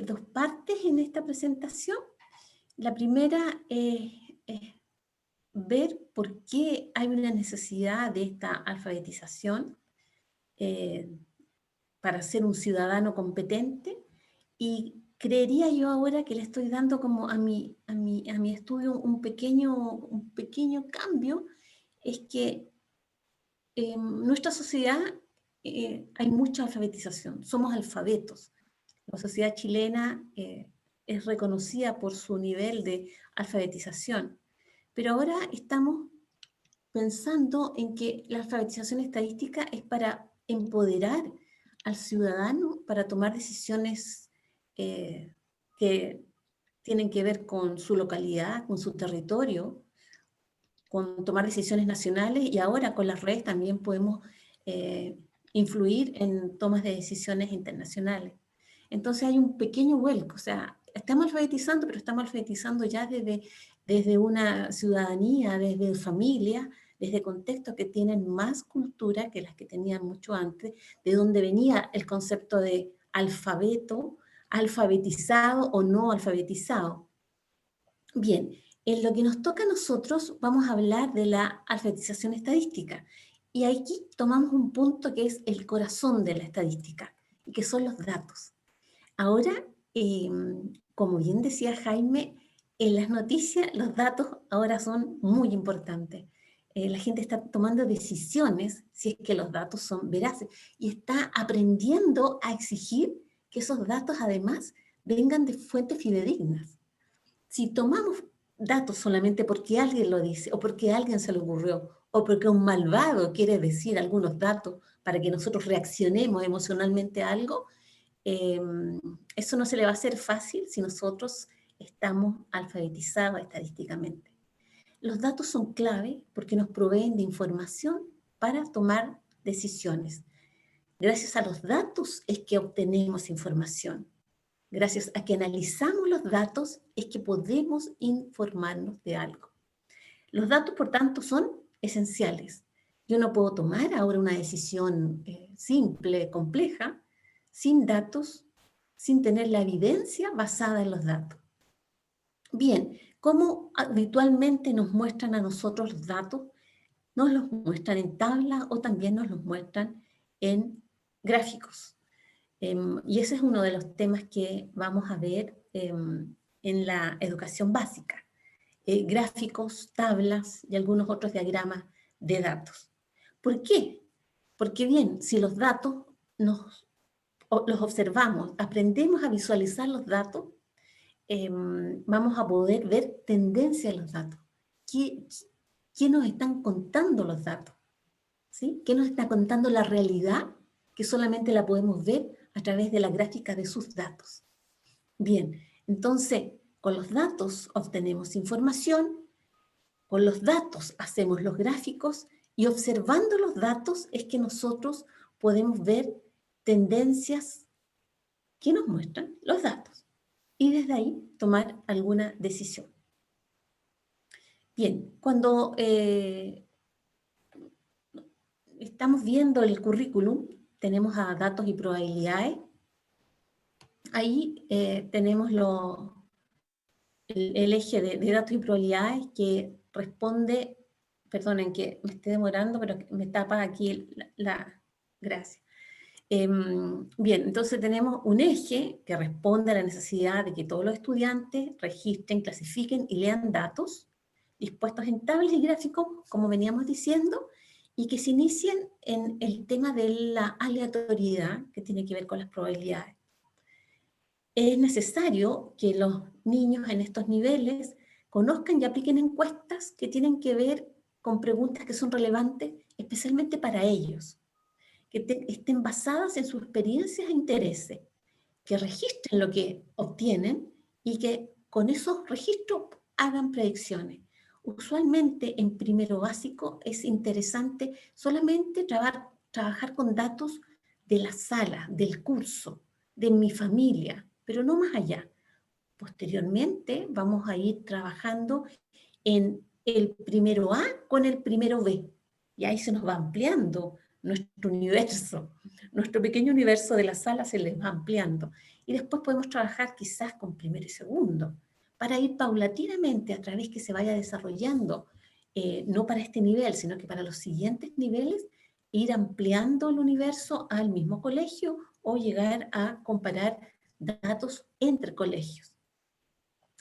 dos partes en esta presentación. La primera es ver por qué hay una necesidad de esta alfabetización para ser un ciudadano competente, y creería yo ahora que le estoy dando como a mi estudio un pequeño cambio, es que en nuestra sociedad hay mucha alfabetización, somos alfabetos. La sociedad chilena es reconocida por su nivel de alfabetización, pero ahora estamos pensando en que la alfabetización estadística es para empoderar al ciudadano para tomar decisiones que tienen que ver con su localidad, con su territorio, con tomar decisiones nacionales, y ahora con las redes también podemos influir en tomas de decisiones internacionales. Entonces hay un pequeño vuelco, o sea, estamos alfabetizando, pero estamos alfabetizando ya desde una ciudadanía, desde familia, desde contextos que tienen más cultura que las que tenían mucho antes, de donde venía el concepto de alfabeto, alfabetizado o no alfabetizado. Bien, en lo que nos toca a nosotros vamos a hablar de la alfabetización estadística. Y aquí tomamos un punto que es el corazón de la estadística, y que son los datos. Ahora, como bien decía Jaime, en las noticias los datos ahora son muy importantes. La gente está tomando decisiones si es que los datos son veraces, y está aprendiendo a exigir que esos datos además vengan de fuentes fidedignas. Si tomamos datos solamente porque alguien lo dice, o porque a alguien se le ocurrió, o porque un malvado quiere decir algunos datos para que nosotros reaccionemos emocionalmente a algo, eso no se le va a hacer fácil si nosotros estamos alfabetizados estadísticamente. Los datos son clave porque nos proveen de información para tomar decisiones. Gracias a los datos es que obtenemos información. Gracias a que analizamos los datos es que podemos informarnos de algo. Los datos, por tanto, son esenciales. Yo no puedo tomar ahora una decisión simple, compleja, sin datos, sin tener la evidencia basada en los datos. Bien, ¿cómo habitualmente nos muestran a nosotros los datos? Nos los muestran en tablas o también nos los muestran en gráficos. Y ese es uno de los temas que vamos a ver en la educación básica. Gráficos, tablas y algunos otros diagramas de datos. ¿Por qué? Porque bien, si los datos los observamos, aprendemos a visualizar los datos, vamos a poder ver tendencias en los datos. ¿Qué nos están contando los datos? ¿Sí? ¿Qué nos está contando la realidad que solamente la podemos ver a través de la gráfica de sus datos? Bien, entonces, con los datos obtenemos información, con los datos hacemos los gráficos, y observando los datos es que nosotros podemos ver tendencias que nos muestran los datos, y desde ahí tomar alguna decisión. Bien, cuando estamos viendo el currículum, tenemos a datos y probabilidades. Ahí tenemos el eje de datos y probabilidades que responde, perdonen que me esté demorando, pero me tapa aquí gracias. Bien, entonces tenemos un eje que responde a la necesidad de que todos los estudiantes registren, clasifiquen y lean datos dispuestos en tablas y gráficos, como veníamos diciendo, y que se inicien en el tema de la aleatoriedad, que tiene que ver con las probabilidades. Es necesario que los niños en estos niveles conozcan y apliquen encuestas que tienen que ver con preguntas que son relevantes especialmente para ellos, que estén basadas en sus experiencias e intereses, que registren lo que obtienen y que con esos registros hagan predicciones. Usualmente en primero básico es interesante solamente trabajar con datos de la sala, del curso, de mi familia, pero no más allá. Posteriormente vamos a ir trabajando en el primero A con el primero B, y ahí se nos va ampliando nuestro universo, nuestro pequeño universo de la sala se les va ampliando, y después podemos trabajar quizás con primero y segundo, para ir paulatinamente a través que se vaya desarrollando, no para este nivel, sino que para los siguientes niveles, ir ampliando el universo al mismo colegio o llegar a comparar datos entre colegios.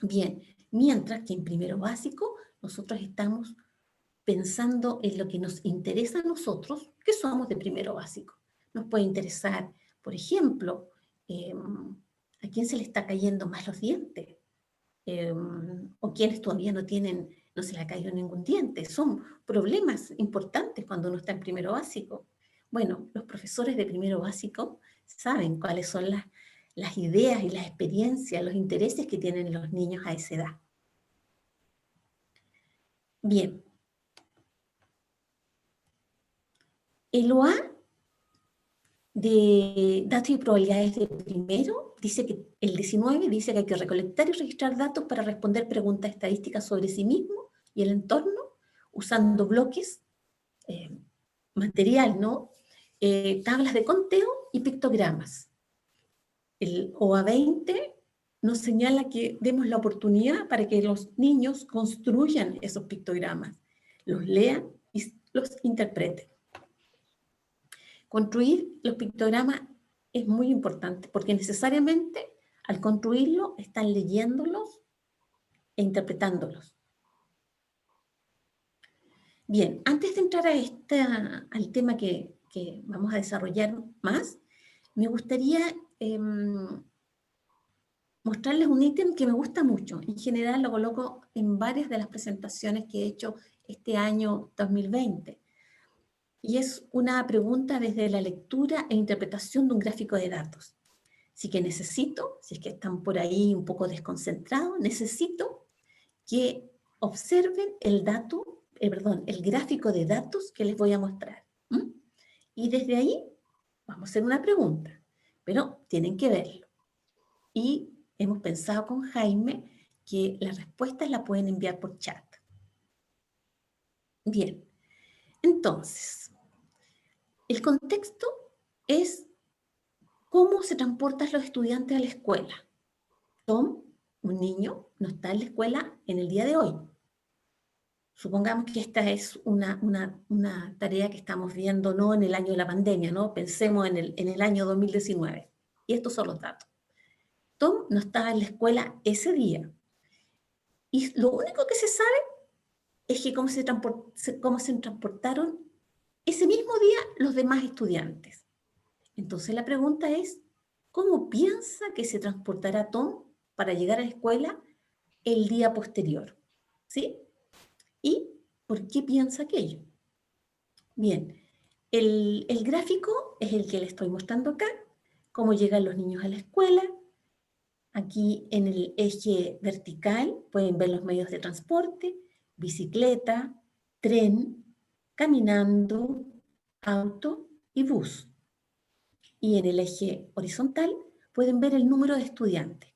Bien, mientras que en primero básico nosotros estamos pensando en lo que nos interesa a nosotros, que somos de primero básico. Nos puede interesar, por ejemplo, a quién se le está cayendo más los dientes, o quienes todavía no se le ha caído ningún diente. Son problemas importantes cuando uno está en primero básico. Bueno, los profesores de primero básico saben cuáles son las ideas y las experiencias, los intereses que tienen los niños a esa edad. Bien. El OA de datos y probabilidades de primero dice que el 19 dice que hay que recolectar y registrar datos para responder preguntas estadísticas sobre sí mismo y el entorno usando bloques, material, ¿no? Tablas de conteo y pictogramas. El OA 20 nos señala que demos la oportunidad para que los niños construyan esos pictogramas, los lean y los interpreten. Construir los pictogramas es muy importante porque necesariamente al construirlo están leyéndolos e interpretándolos. Bien, antes de entrar al tema que vamos a desarrollar más, me gustaría mostrarles un ítem que me gusta mucho. En general lo coloco en varias de las presentaciones que he hecho este año 2020. Y es una pregunta desde la lectura e interpretación de un gráfico de datos. Así que necesito, si es que están por ahí un poco desconcentrados, necesito que observen el gráfico de datos que les voy a mostrar. Y desde ahí vamos a hacer una pregunta, pero tienen que verlo. Y hemos pensado con Jaime que las respuestas las pueden enviar por chat. Bien, entonces, el contexto es cómo se transportan los estudiantes a la escuela. Tom, un niño, no está en la escuela en el día de hoy. Supongamos que esta es una tarea que estamos viendo no en el año de la pandemia, ¿no? Pensemos en el año 2019. Y estos son los datos. Tom no estaba en la escuela ese día. Y lo único que se sabe es que cómo se transportaron ese mismo día los demás estudiantes. Entonces la pregunta es, ¿cómo piensa que se transportará Tom para llegar a la escuela el día posterior? ¿Sí? ¿Y por qué piensa aquello? Bien, el gráfico es el que le estoy mostrando acá, cómo llegan los niños a la escuela. Aquí en el eje vertical pueden ver los medios de transporte, bicicleta, tren, caminando, auto y bus. Y en el eje horizontal pueden ver el número de estudiantes.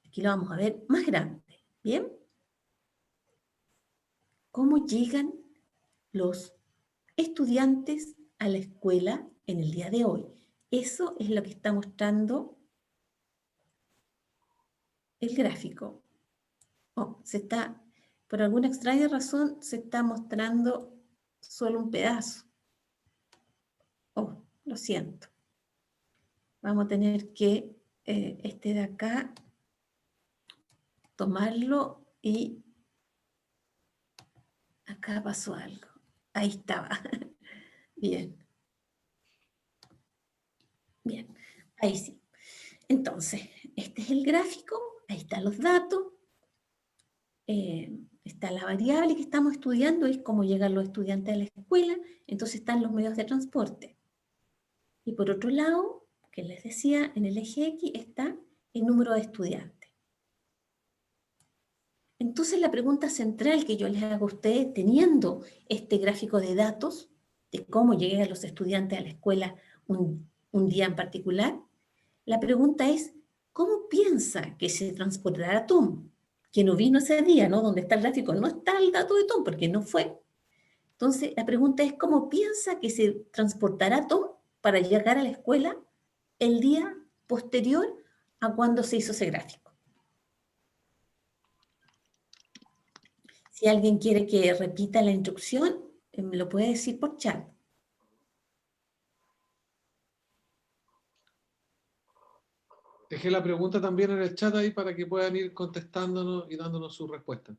Aquí lo vamos a ver más grande. ¿Bien? ¿Cómo llegan los estudiantes a la escuela en el día de hoy? Eso es lo que está mostrando el gráfico. Por alguna extraña razón, se está mostrando solo un pedazo. Lo siento. Vamos a tener que este de acá tomarlo y acá pasó algo. Ahí estaba. Bien. Bien. Ahí sí. Entonces, este es el gráfico. Ahí están los datos. Está la variable que estamos estudiando, es cómo llegan los estudiantes a la escuela. Entonces están los medios de transporte. Y por otro lado, que les decía, en el eje X está el número de estudiantes. Entonces la pregunta central que yo les hago a ustedes, teniendo este gráfico de datos, de cómo llegan los estudiantes a la escuela un día en particular, la pregunta es, ¿cómo piensa que se transportará Tom? Que no vino ese día, ¿no? Donde está el gráfico, no está el dato de Tom, porque no fue. Entonces la pregunta es, ¿cómo piensa que se transportará Tom para llegar a la escuela el día posterior a cuándo se hizo ese gráfico. Si alguien quiere que repita la instrucción, me lo puede decir por chat. Dejé la pregunta también en el chat ahí para que puedan ir contestándonos y dándonos sus respuestas.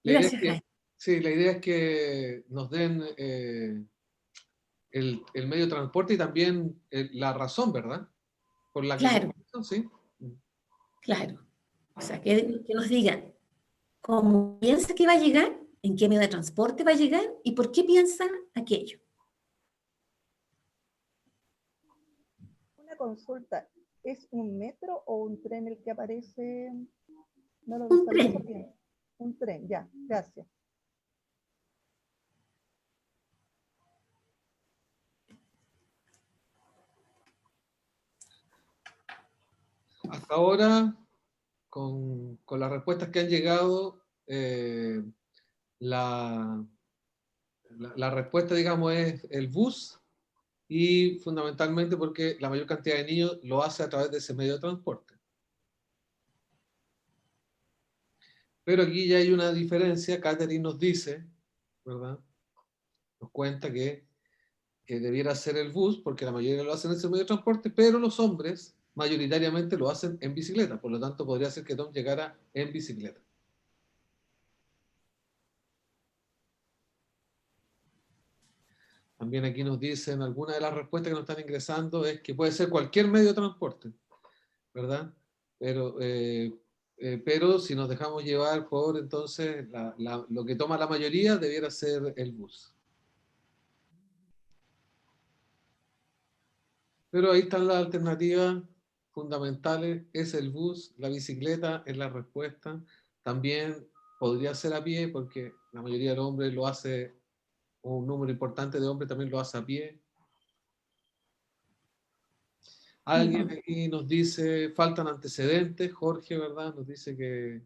La idea es Gracias, que, Jaime. sí, la idea es que nos den el medio de transporte y también la razón, ¿verdad? Por la que Claro, toman eso, sí. claro. O sea, que nos digan cómo piensa que va a llegar, en qué medio de transporte va a llegar y por qué piensa aquello. Una consulta, ¿es un metro o un tren el que aparece? No lo Un visualizo tren. bien. Un tren, ya, gracias. Hasta ahora, con las respuestas que han llegado, la, la respuesta, digamos, es el bus y fundamentalmente porque la mayor cantidad de niños lo hace a través de ese medio de transporte. Pero aquí ya hay una diferencia. Catherine nos dice, ¿verdad? Nos cuenta que debiera ser el bus, porque la mayoría lo hacen en ese medio de transporte, pero los hombres mayoritariamente lo hacen en bicicleta. Por lo tanto, podría ser que Tom llegara en bicicleta. También aquí nos dicen, algunas de las respuestas que nos están ingresando es que puede ser cualquier medio de transporte, ¿verdad? Pero si nos dejamos llevar por, entonces, lo que toma la mayoría debiera ser el bus. Pero ahí están las alternativas fundamentales, es el bus, la bicicleta es la respuesta. También podría ser a pie, porque la mayoría de los hombres lo hace, un número importante de hombres también lo hace a pie. Alguien aquí nos dice, faltan antecedentes, Jorge, ¿verdad? Nos dice que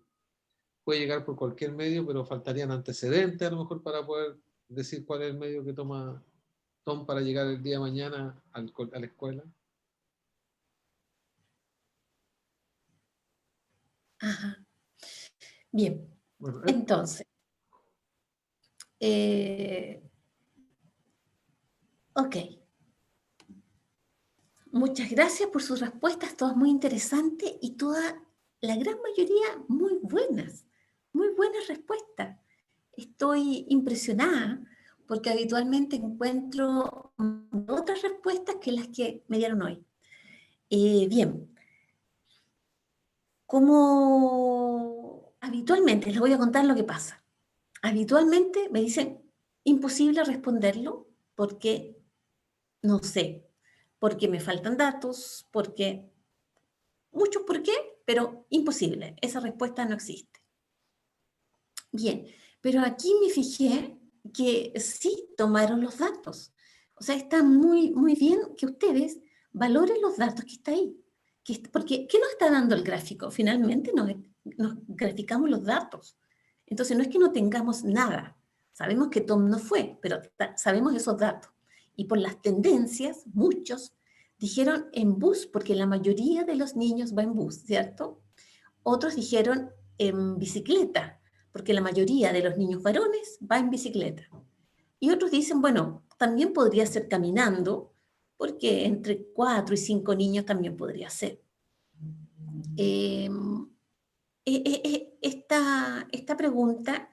puede llegar por cualquier medio, pero faltarían antecedentes a lo mejor para poder decir cuál es el medio que toma Tom para llegar el día de mañana a la escuela. Ajá. Bien, Bueno, entonces, ok. Muchas gracias por sus respuestas, todas muy interesantes y toda, la gran mayoría muy buenas respuestas. Estoy impresionada porque habitualmente encuentro otras respuestas que las que me dieron hoy. Bien, como habitualmente, les voy a contar lo que pasa. Habitualmente me dicen, imposible responderlo porque no sé, porque me faltan datos, porque muchos por qué, pero imposible. Esa respuesta no existe. Bien, pero aquí me fijé que sí tomaron los datos. O sea, está muy bien que ustedes valoren los datos que está ahí. Porque, ¿qué nos está dando el gráfico? Finalmente nos graficamos los datos. Entonces, no es que no tengamos nada. Sabemos que Tom no fue, pero sabemos esos datos. Y por las tendencias, muchos dijeron en bus, porque la mayoría de los niños va en bus, ¿cierto? Otros dijeron en bicicleta, porque la mayoría de los niños varones va en bicicleta. Y otros dicen, bueno, también podría ser caminando, porque entre 4 y 5 niños también podría ser. Eh, esta pregunta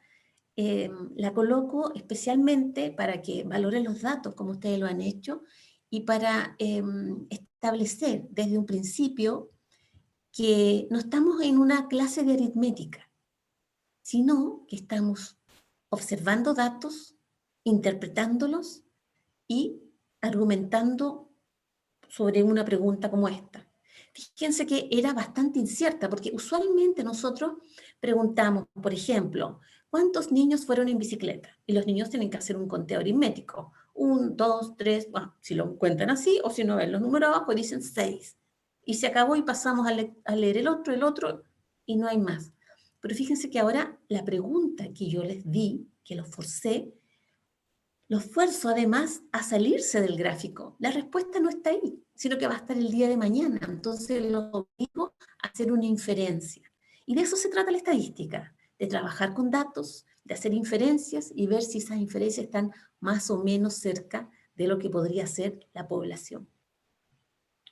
la coloco especialmente para que valoren los datos como ustedes lo han hecho y para establecer desde un principio que no estamos en una clase de aritmética, sino que estamos observando datos, interpretándolos y argumentando sobre una pregunta como esta. Fíjense que era bastante incierta, porque usualmente nosotros preguntamos, por ejemplo, ¿cuántos niños fueron en bicicleta? Y los niños tienen que hacer un conteo aritmético. 1, 2, 3, bueno, si lo cuentan así, o si no ven los números abajo, dicen 6. Y se acabó y pasamos a leer el otro, y no hay más. Pero fíjense que ahora la pregunta que yo les di, que los forcé, Lo esfuerzo además a salirse del gráfico. La respuesta no está ahí, sino que va a estar el día de mañana. Entonces lo obligo a hacer una inferencia. Y de eso se trata la estadística, de trabajar con datos, de hacer inferencias y ver si esas inferencias están más o menos cerca de lo que podría ser la población.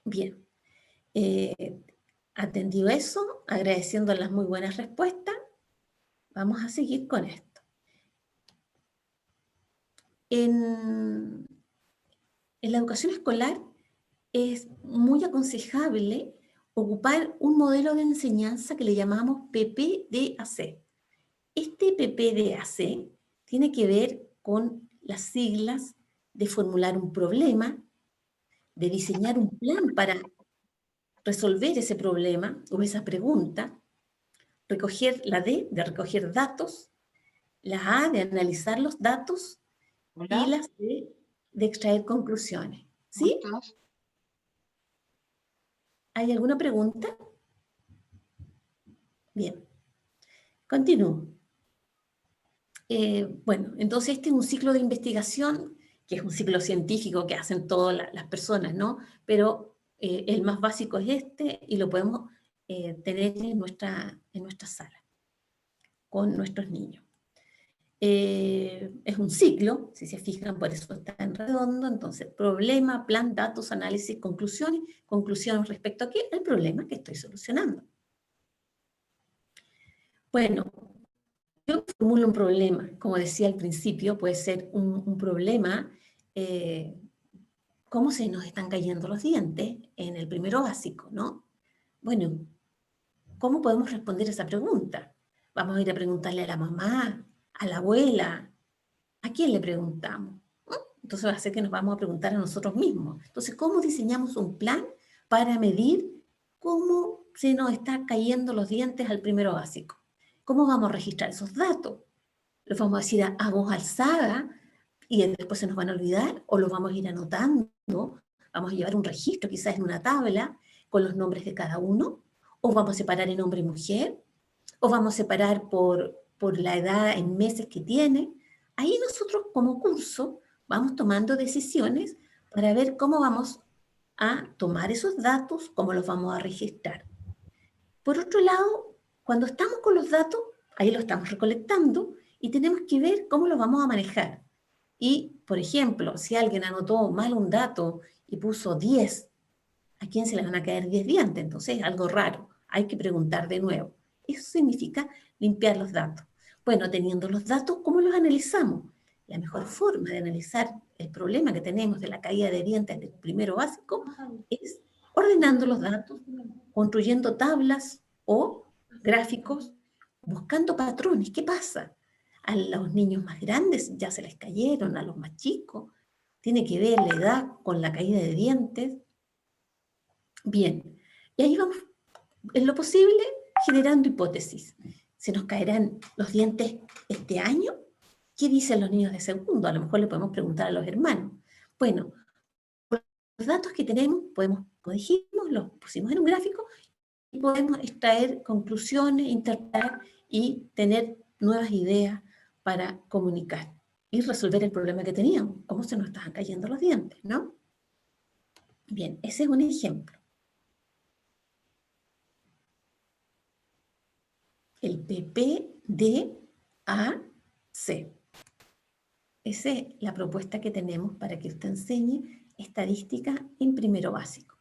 Bien, atendido eso, agradeciendo las muy buenas respuestas, vamos a seguir con esto. En la educación escolar es muy aconsejable ocupar un modelo de enseñanza que le llamamos PPDAC. Este PPDAC tiene que ver con las siglas de formular un problema, de diseñar un plan para resolver ese problema o esa pregunta, recoger la D de recoger datos, la A de analizar los datos y Hola, la C de extraer conclusiones. ¿cómo ¿Sí? estás? ¿Hay alguna pregunta? Bien, continúo. Bueno, entonces este es un ciclo de investigación, que es un ciclo científico que hacen todas las personas, ¿no? Pero el más básico es este y lo podemos tener en nuestra sala con nuestros niños. Es un ciclo, si se fijan, por eso está en redondo. Entonces, problema, plan, datos, análisis, conclusiones. Conclusiones respecto a qué? El problema que estoy solucionando. Bueno, yo formulo un problema, como decía al principio, puede ser un problema, ¿cómo se nos están cayendo los dientes en el primero básico, no? Bueno, ¿cómo podemos responder esa pregunta? Vamos a ir a preguntarle a la mamá, a la abuela, ¿a quién le preguntamos? Entonces va a ser que nos vamos a preguntar a nosotros mismos. Entonces, ¿cómo diseñamos un plan para medir cómo se nos están cayendo los dientes al primero básico? ¿Cómo vamos a registrar esos datos? ¿Los vamos a decir a voz alzada y después se nos van a olvidar? ¿O los vamos a ir anotando? ¿Vamos a llevar un registro quizás en una tabla con los nombres de cada uno? ¿O vamos a separar en hombre y mujer? ¿O vamos a separar por la edad en meses que tiene? Ahí nosotros como curso vamos tomando decisiones para ver cómo vamos a tomar esos datos, cómo los vamos a registrar. Por otro lado, cuando estamos con los datos, ahí los estamos recolectando y tenemos que ver cómo los vamos a manejar. Y, por ejemplo, si alguien anotó mal un dato y puso 10, ¿a quién se le van a caer 10 dientes? Entonces es algo raro, hay que preguntar de nuevo. Eso significa limpiar los datos. Bueno, teniendo los datos, ¿cómo los analizamos? La mejor forma de analizar el problema que tenemos de la caída de dientes del primero básico es ordenando los datos, construyendo tablas o gráficos, buscando patrones. ¿Qué pasa? A los niños más grandes ya se les cayeron, a los más chicos. Tiene que ver la edad con la caída de dientes. Bien, y ahí vamos, en lo posible, generando hipótesis. ¿Se nos caerán los dientes este año? ¿Qué dicen los niños de segundo? A lo mejor le podemos preguntar a los hermanos. Bueno, los datos que tenemos, podemos, como dijimos, los pusimos en un gráfico y podemos extraer conclusiones, interpretar y tener nuevas ideas para comunicar y resolver el problema que teníamos, cómo se nos estaban cayendo los dientes, ¿no? Bien, ese es un ejemplo. El PPDAC. Esa es la propuesta que tenemos para que usted enseñe estadística en primero básico.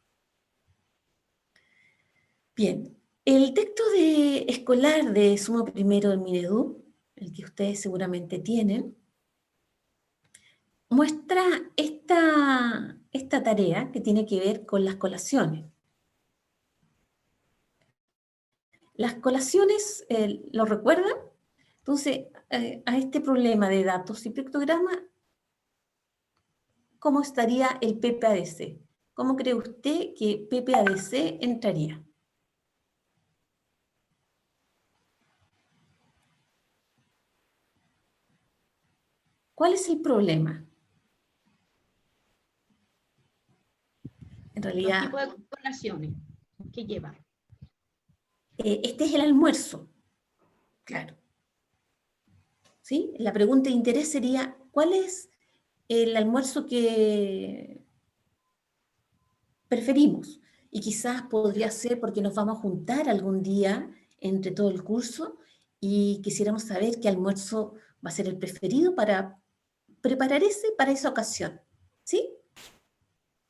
Bien, el texto escolar de Sumo Primero del Minedu, el que ustedes seguramente tienen, muestra esta tarea que tiene que ver con las colaciones. Las colaciones, ¿lo recuerdan? Entonces, a este problema de datos y pictogramas, ¿cómo estaría el PPADC? ¿Cómo cree usted que PPADC entraría? ¿Cuál es el problema? En los realidad, tipos de colaciones que lleva. este es el almuerzo. Claro. ¿Sí? La pregunta de interés sería, ¿cuál es el almuerzo que preferimos. Y quizás podría ser porque nos vamos a juntar algún día entre todo el curso y quisiéramos saber qué almuerzo va a ser el preferido para preparar ese para esa ocasión. ¿Sí?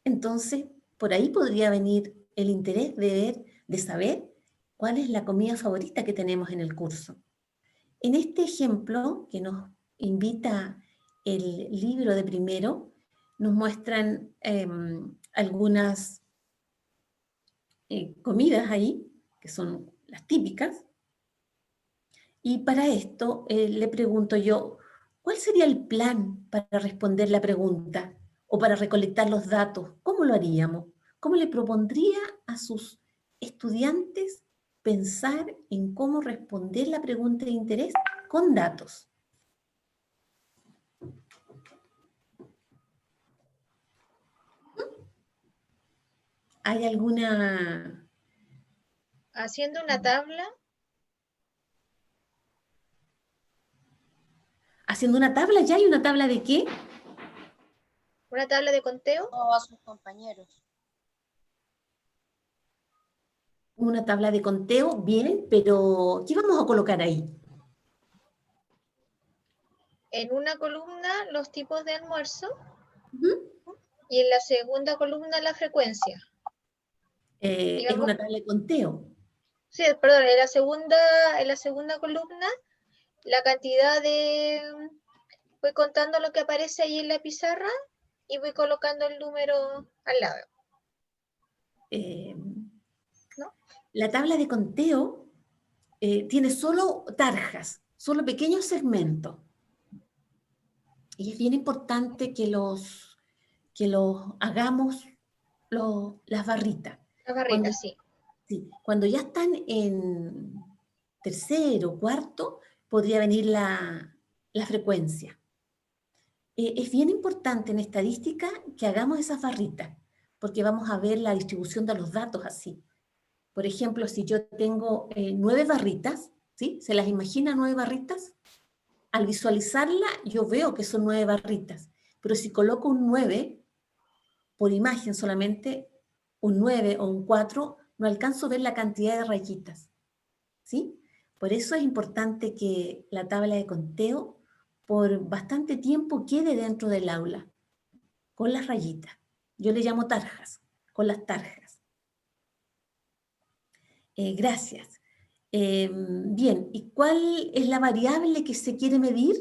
Entonces, por ahí podría venir el interés de ver, de saber cuál es la comida favorita que tenemos en el curso. En este ejemplo que nos invita el libro de primero, nos muestran algunas comidas ahí, que son las típicas, y para esto le pregunto yo, ¿cuál sería el plan para responder la pregunta o para recolectar los datos? ¿Cómo lo haríamos? ¿Cómo le propondría a sus estudiantes pensar en cómo responder la pregunta de interés con datos? ¿Hay alguna... Haciendo una tabla, haciendo una tabla? ¿Ya hay una tabla de qué? una tabla de conteo. O a sus compañeros. Una tabla de conteo, bien, pero ¿qué vamos a colocar ahí? En una columna los tipos de almuerzo Ujú. y en la segunda columna la frecuencia. Es Digamos, una tabla de conteo. sí, perdón, en la segunda columna la cantidad de... Voy contando lo que aparece ahí en la pizarra y voy colocando el número al lado. Eh, ¿No? La tabla de conteo tiene solo tarjas, solo pequeños segmentos. Y es bien importante que los hagamos las barritas. Las Cuando, barritas, sí. sí, cuando ya están en tercero, cuarto, podría venir la frecuencia. Es bien importante en estadística que hagamos esas barritas, porque vamos a ver la distribución de los datos así. Por ejemplo, si yo tengo 9 barritas, ¿sí? ¿Se las imagina 9 barritas? Al visualizarla, yo veo que son 9 barritas, pero si coloco un 9 por imagen solamente, un 9 o un 4, no alcanzo a ver la cantidad de rayitas, ¿sí? Por eso es importante que la tabla de conteo por bastante tiempo quede dentro del aula, con las rayitas. Yo le llamo tarjas, con las tarjas. Gracias. Bien, ¿y cuál es la variable que se quiere medir?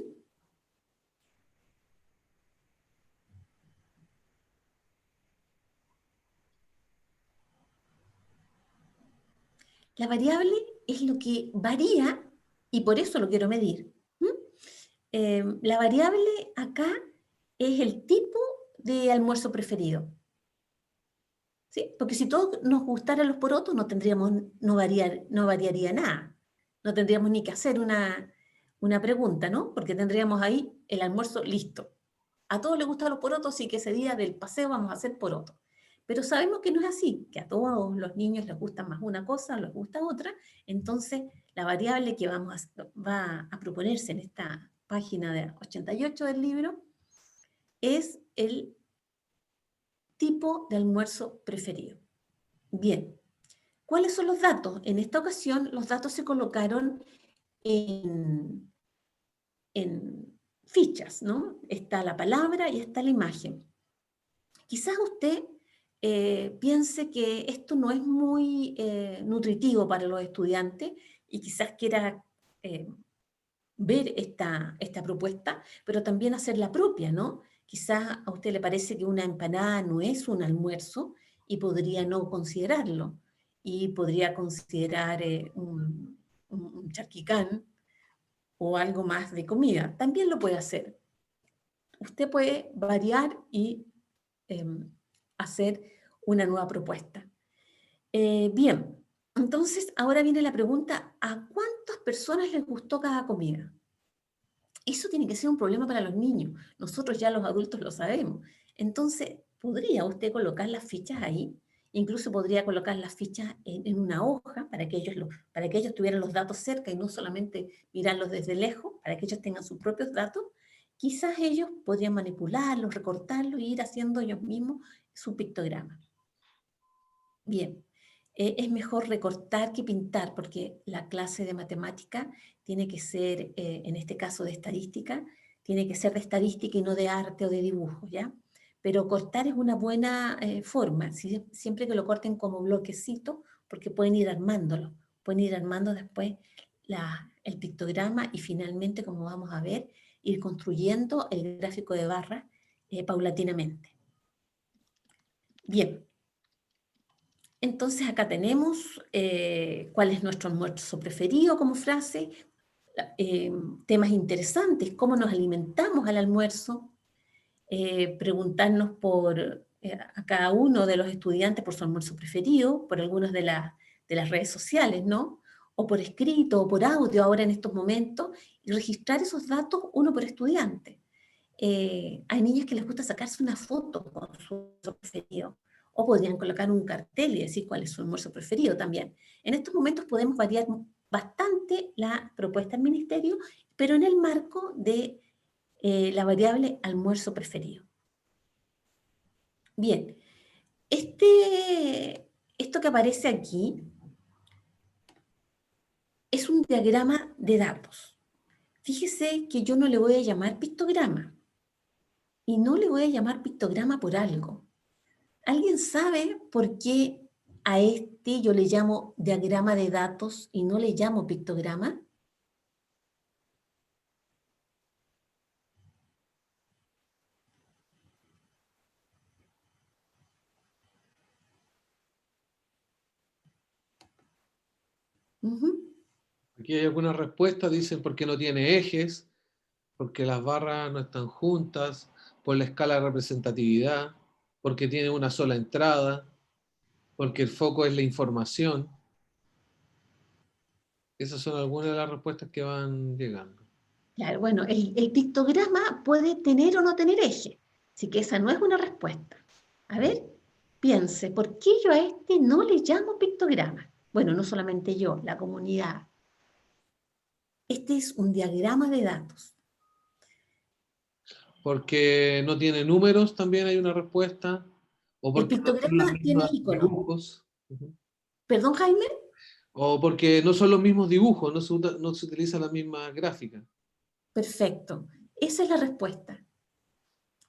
La variable es lo que varía y por eso lo quiero medir. La variable acá es el tipo de almuerzo preferido. ¿Sí? Porque si todos nos gustaran los porotos, no variaría nada. No tendríamos ni que hacer una pregunta, ¿no? Porque tendríamos ahí el almuerzo listo. A todos les gustan los porotos, así que ese día del paseo vamos a hacer porotos. Pero sabemos que no es así, que a todos los niños les gusta más una cosa, les gusta otra. Entonces, la variable que va a proponerse en esta página de 88 del libro es el tipo de almuerzo preferido. Bien, ¿cuáles son los datos? En esta ocasión, los datos se colocaron en fichas, ¿no? Está la palabra y está la imagen. Quizás usted piense que esto no es muy nutritivo para los estudiantes y quizás quiera ver esta propuesta, pero también hacer la propia, ¿no? Quizás a usted le parece que una empanada no es un almuerzo y podría no considerarlo, y podría considerar un charquicán o algo más de comida. También lo puede hacer. Usted puede variar y hacer una nueva propuesta. Bien, entonces ahora viene la pregunta, ¿a cuántas personas les gustó cada comida? Eso tiene que ser un problema para los niños. Nosotros ya los adultos lo sabemos. Entonces, ¿podría usted colocar las fichas ahí? Incluso podría colocar las fichas en una hoja para que ellos tuvieran los datos cerca y no solamente mirarlos desde lejos, para que ellos tengan sus propios datos. quizás ellos podrían manipularlo, recortarlo e ir haciendo ellos mismos su pictograma. Bien, es mejor recortar que pintar, porque la clase de matemática tiene que ser, en este caso de estadística, tiene que ser de estadística y no de arte o de dibujo, ¿ya? Pero cortar es una buena forma, siempre que lo corten como bloquecito, porque pueden ir armándolo, pueden ir armando después el pictograma y finalmente, como vamos a ver, ir construyendo el gráfico de barra paulatinamente. Bien. Entonces acá tenemos cuál es nuestro almuerzo preferido como frase, temas interesantes, cómo nos alimentamos al almuerzo, preguntarnos a cada uno de los estudiantes por su almuerzo preferido, por algunas de las redes sociales, ¿no? O por escrito, o por audio ahora en estos momentos, y registrar esos datos uno por estudiante. Hay niñas que les gusta sacarse una foto con su almuerzo preferido, o podrían colocar un cartel y decir cuál es su almuerzo preferido también. En estos momentos podemos variar bastante la propuesta del ministerio, pero en el marco de la variable almuerzo preferido. Bien, esto que aparece aquí es un diagrama de datos. Fíjese que yo no le voy a llamar pictograma, y no le voy a llamar pictograma por algo. ¿Alguien sabe por qué a este yo le llamo diagrama de datos y no le llamo pictograma? Ujú. Aquí hay algunas respuestas, dicen porque no tiene ejes, porque las barras no están juntas, por la escala de representatividad, porque tiene una sola entrada, porque el foco es la información. Esas son algunas de las respuestas que van llegando. Claro, bueno, el pictograma puede tener o no tener eje, así que esa no es una respuesta. A ver, piense, ¿por qué yo a este no le llamo pictograma? Bueno, no solamente yo, la comunidad. Este es un diagrama de datos. Porque no tiene números, también hay una respuesta. O El porque no son los pictograma tiene mismos icono. dibujos. Ujú. ¿Perdón, Jaime? O porque no son los mismos dibujos, no se utiliza la misma gráfica. Perfecto. Esa es la respuesta.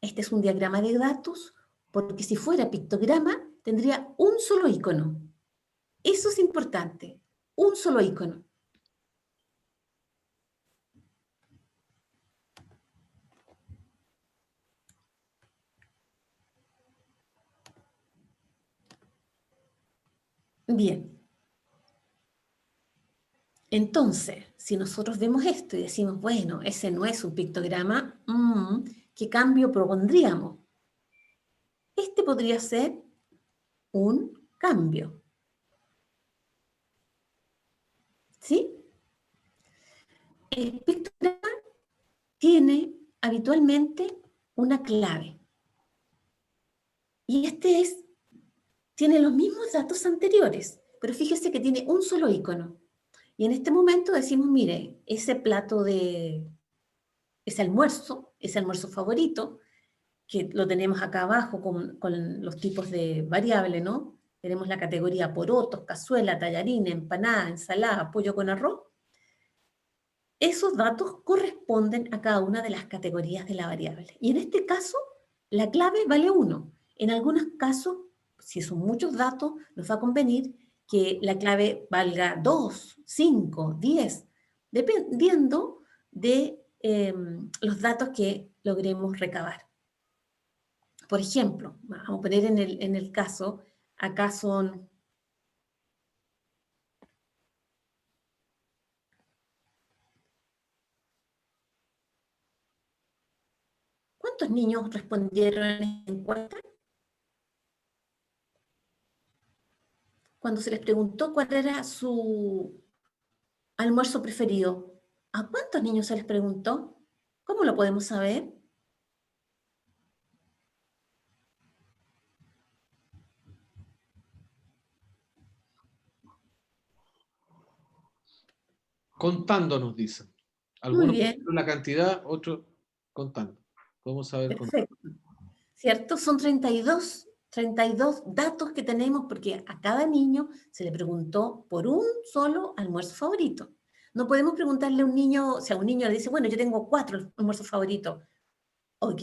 Este es un diagrama de datos porque si fuera pictograma tendría un solo icono. Eso es importante, un solo icono. Bien. Entonces, si nosotros vemos esto y decimos, bueno, ese no es un pictograma, ¿qué cambio propondríamos? Este podría ser un cambio. ¿Sí? El pictograma tiene habitualmente una clave. Y tiene los mismos datos anteriores, pero fíjese que tiene un solo icono. Y en este momento decimos, mire, ese ese almuerzo favorito, que lo tenemos acá abajo con los tipos de variable, ¿no? Tenemos la categoría porotos, cazuela, tallarín, empanada, ensalada, pollo con arroz. Esos datos corresponden a cada una de las categorías de la variable. Y en este caso, la clave vale 1. En algunos casos, si son muchos datos, nos va a convenir que la clave valga 2, 5, 10, dependiendo de los datos que logremos recabar. Por ejemplo, vamos a poner en el caso, acá son... ¿Cuántos niños respondieron en esta encuesta? Cuando se les preguntó cuál era su almuerzo preferido, ¿a cuántos niños se les preguntó? ¿Cómo lo podemos saber? Contando nos dicen. Muy Algunos bien, pusieron la cantidad, otros contando. Podemos saber contando. Perfecto. ¿Cierto? Son 32 datos que tenemos porque a cada niño se le preguntó por un solo almuerzo favorito. No podemos preguntarle a un niño, si a un niño le dice, bueno, yo tengo 4 almuerzos favoritos. Ok,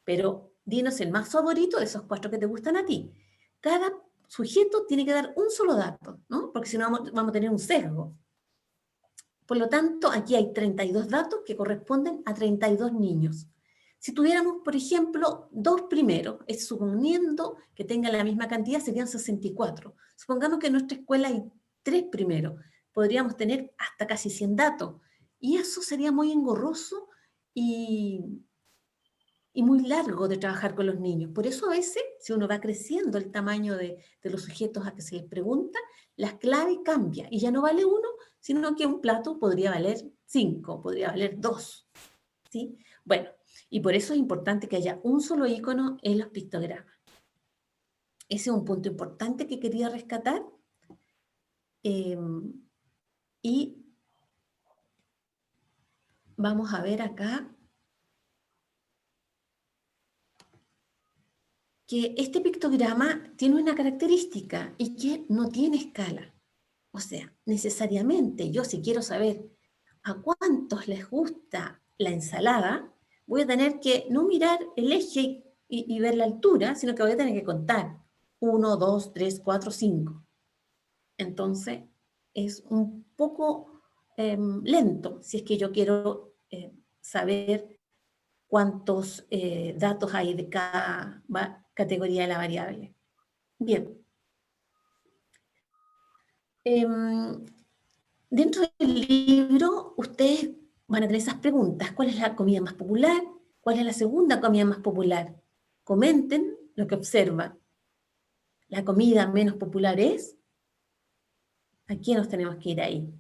pero dinos el más favorito de esos 4 que te gustan a ti. Cada sujeto tiene que dar un solo dato, ¿no? Porque si no vamos a tener un sesgo. Por lo tanto, aquí hay 32 datos que corresponden a 32 niños. Si tuviéramos, por ejemplo, 2 primeros, es suponiendo que tengan la misma cantidad, serían 64. Supongamos que en nuestra escuela hay 3 primeros, podríamos tener hasta casi 100 datos. Y eso sería muy engorroso y muy largo de trabajar con los niños. Por eso a veces, si uno va creciendo el tamaño de los sujetos a que se les pregunta, la clave cambia y ya no vale 1, sino que un plato podría valer 5, podría valer 2. ¿Sí? Bueno, y por eso es importante que haya un solo icono en los pictogramas. Ese es un punto importante que quería rescatar. Y vamos a ver acá que este pictograma tiene una característica y que no tiene escala. O sea, necesariamente yo si quiero saber a cuántos les gusta la ensalada, voy a tener que no mirar el eje y ver la altura, sino que voy a tener que contar 1, 2, 3, 4, 5. Entonces, es un poco lento si es que yo quiero saber cuántos datos hay de cada categoría de la variable. Bien. Dentro del libro, ustedes van a tener esas preguntas. ¿Cuál es la comida más popular? ¿Cuál es la segunda comida más popular? Comenten lo que observan. ¿La comida menos popular es? ¿A quién nos tenemos que ir ahí?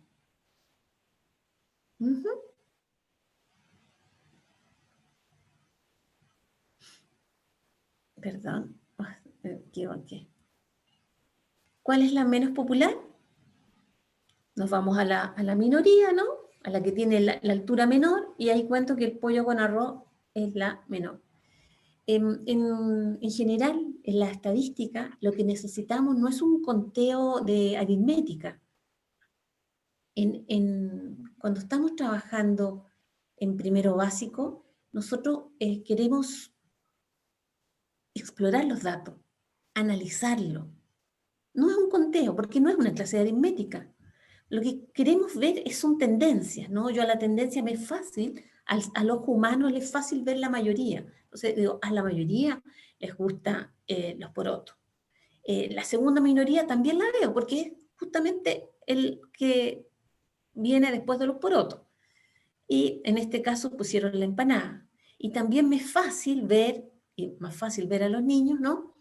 Perdón, me equivoqué. ¿Cuál es la menos popular? Nos vamos a la minoría, ¿no? A la que tiene la altura menor, y ahí cuento que el pollo con arroz es la menor. En general, en la estadística, lo que necesitamos no es un conteo de aritmética. Cuando estamos trabajando en primero básico, nosotros queremos explorar los datos, analizarlo. No es un conteo, porque no es una clase de aritmética. Lo que queremos ver son tendencias, ¿no? Yo a la tendencia me es fácil, al ojo humano le es fácil ver la mayoría. Entonces digo, a la mayoría les gustan los porotos. La segunda minoría también la veo, porque es justamente el que viene después de los porotos. Y en este caso pusieron la empanada. Y también me es fácil ver, y más fácil ver a los niños, ¿no?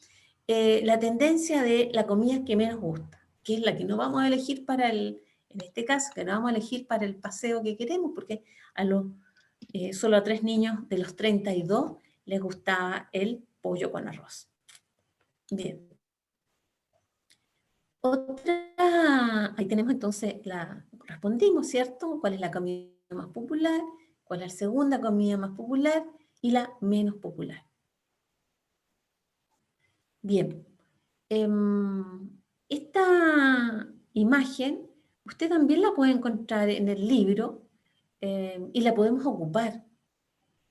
La tendencia de la comida que menos gusta, que es la que no vamos a elegir para en este caso, que no vamos a elegir para el paseo que queremos, porque solo a 3 niños de los 32 les gustaba el pollo con arroz. Bien. Ahí tenemos entonces respondimos, ¿cierto? ¿Cuál es la comida más popular? ¿Cuál es la segunda comida más popular? Y la menos popular. Bien. Esta imagen, usted también la puede encontrar en el libro y la podemos ocupar.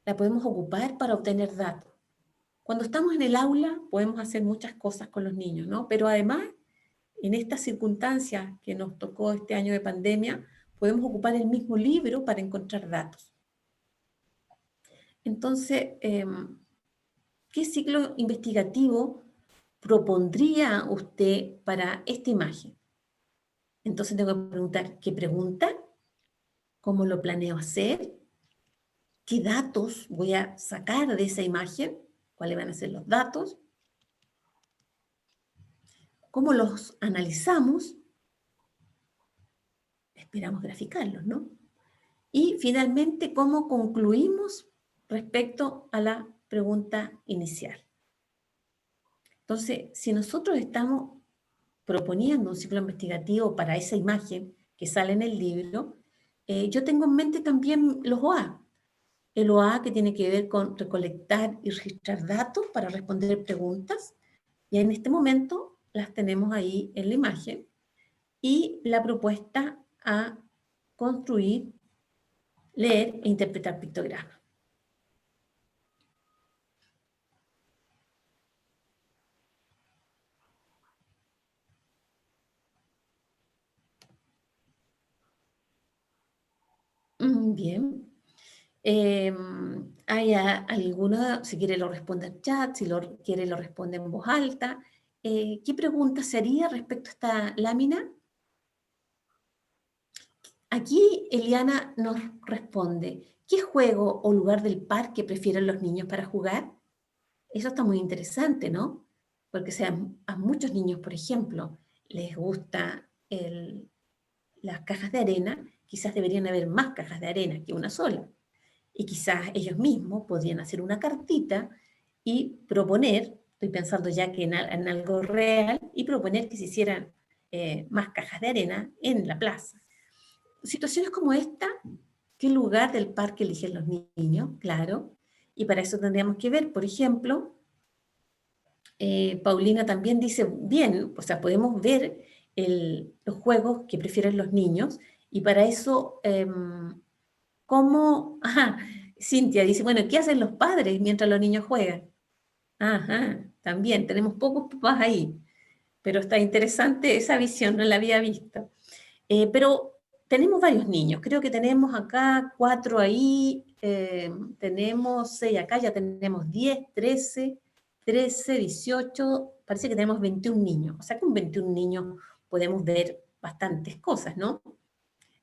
La podemos ocupar para obtener datos. Cuando estamos en el aula podemos hacer muchas cosas con los niños, ¿no? Pero además, en estas circunstancias que nos tocó este año de pandemia, podemos ocupar el mismo libro para encontrar datos. Entonces, ¿qué ciclo investigativo propondría usted para esta imagen? Entonces tengo que preguntar, ¿qué pregunta? ¿Cómo lo planeo hacer? ¿Qué datos voy a sacar de esa imagen? ¿Cuáles van a ser los datos? ¿Cómo los analizamos? Esperamos graficarlos, ¿no? Y finalmente, ¿cómo concluimos respecto a la pregunta inicial? Entonces, si nosotros estamos proponiendo un ciclo investigativo para esa imagen que sale en el libro, yo tengo en mente también los OA. el OA, que tiene que ver con recolectar y registrar datos para responder preguntas, y en este momento las tenemos ahí en la imagen, y la propuesta a construir, leer e interpretar pictogramas. Bien. ¿Hay alguna, si quiere lo responde en chat, si lo quiere lo responde en voz alta? ¿Qué pregunta se haría respecto a esta lámina? Aquí Eliana nos responde, ¿qué juego o lugar del parque prefieren los niños para jugar? Eso está muy interesante, ¿no? Porque a muchos niños, por ejemplo, les gusta las cajas de arena, quizás deberían haber más cajas de arena que una sola. Y quizás ellos mismos podrían hacer una cartita y proponer, estoy pensando ya que en algo real, y proponer que se hicieran más cajas de arena en la plaza. Situaciones como esta, ¿qué lugar del parque eligen los niños? Claro. Y para eso tendríamos que ver, por ejemplo, Paulina también dice, bien, o sea, podemos ver los juegos que prefieren los niños, y para eso, ¿cómo? Ajá, Cintia dice, bueno, ¿qué hacen los padres mientras los niños juegan? Ajá, también, tenemos pocos papás ahí, pero está interesante esa visión, no la había visto. Pero tenemos varios niños, creo que tenemos acá 4 ahí, tenemos 6 acá, ya tenemos 10, 13, 18, parece que tenemos 21 niños. O sea, con 21 niños podemos ver bastantes cosas, ¿no?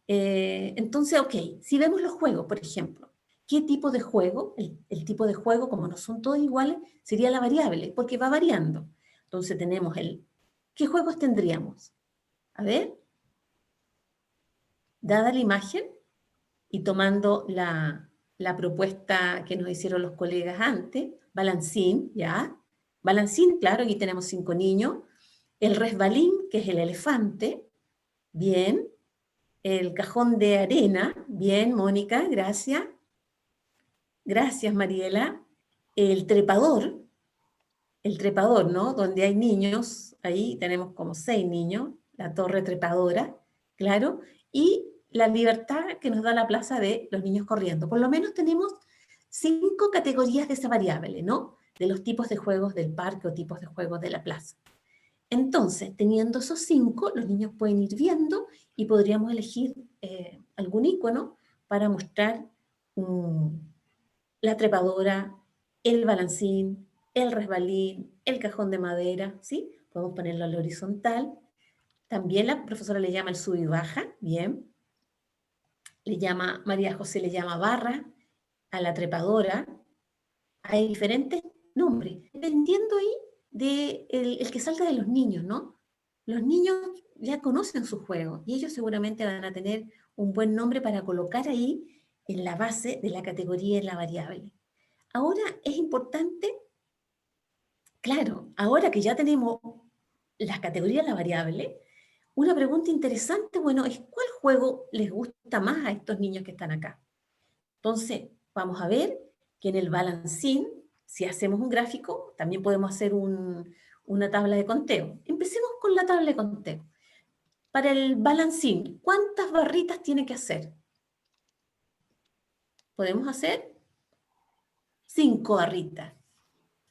Entonces, ok, si vemos los juegos, por ejemplo, ¿qué tipo de juego? El tipo de juego, como no son todos iguales, sería la variable, porque va variando. Entonces tenemos ¿qué juegos tendríamos? A ver, dada la imagen y tomando la propuesta que nos hicieron los colegas antes, balancín, ¿ya? Balancín, claro, aquí tenemos 5 niños. El resbalín, que es el elefante, bien. El cajón de arena, bien, Mónica, gracias. Gracias, Mariela. El trepador, ¿no? Donde hay niños, ahí tenemos como 6 niños, la torre trepadora, claro, y la libertad que nos da la plaza de los niños corriendo. Por lo menos tenemos 5 categorías de esa variable, ¿no? De los tipos de juegos del parque o tipos de juegos de la plaza. Entonces, teniendo esos 5, los niños pueden ir viendo y podríamos elegir algún icono para mostrar la trepadora, el balancín, el resbalín, el cajón de madera, ¿sí? Podemos ponerlo a la horizontal. También la profesora le llama el sub y baja, bien. María José le llama barra a la trepadora. Hay diferentes nombres, dependiendo ahí de el que salga de los niños, ¿no? Los niños ya conocen su juego y ellos seguramente van a tener un buen nombre para colocar ahí en la base de la categoría en la variable. Ahora es importante, claro, ahora que ya tenemos las categorías en la variable, una pregunta interesante, bueno, es ¿cuál juego les gusta más a estos niños que están acá? Entonces, vamos a ver que en el balancín, si hacemos un gráfico, también podemos hacer una tabla de conteo. Empecemos con la tabla de conteo. Para el balancín, ¿cuántas barritas tiene que hacer? Podemos hacer 5 barritas.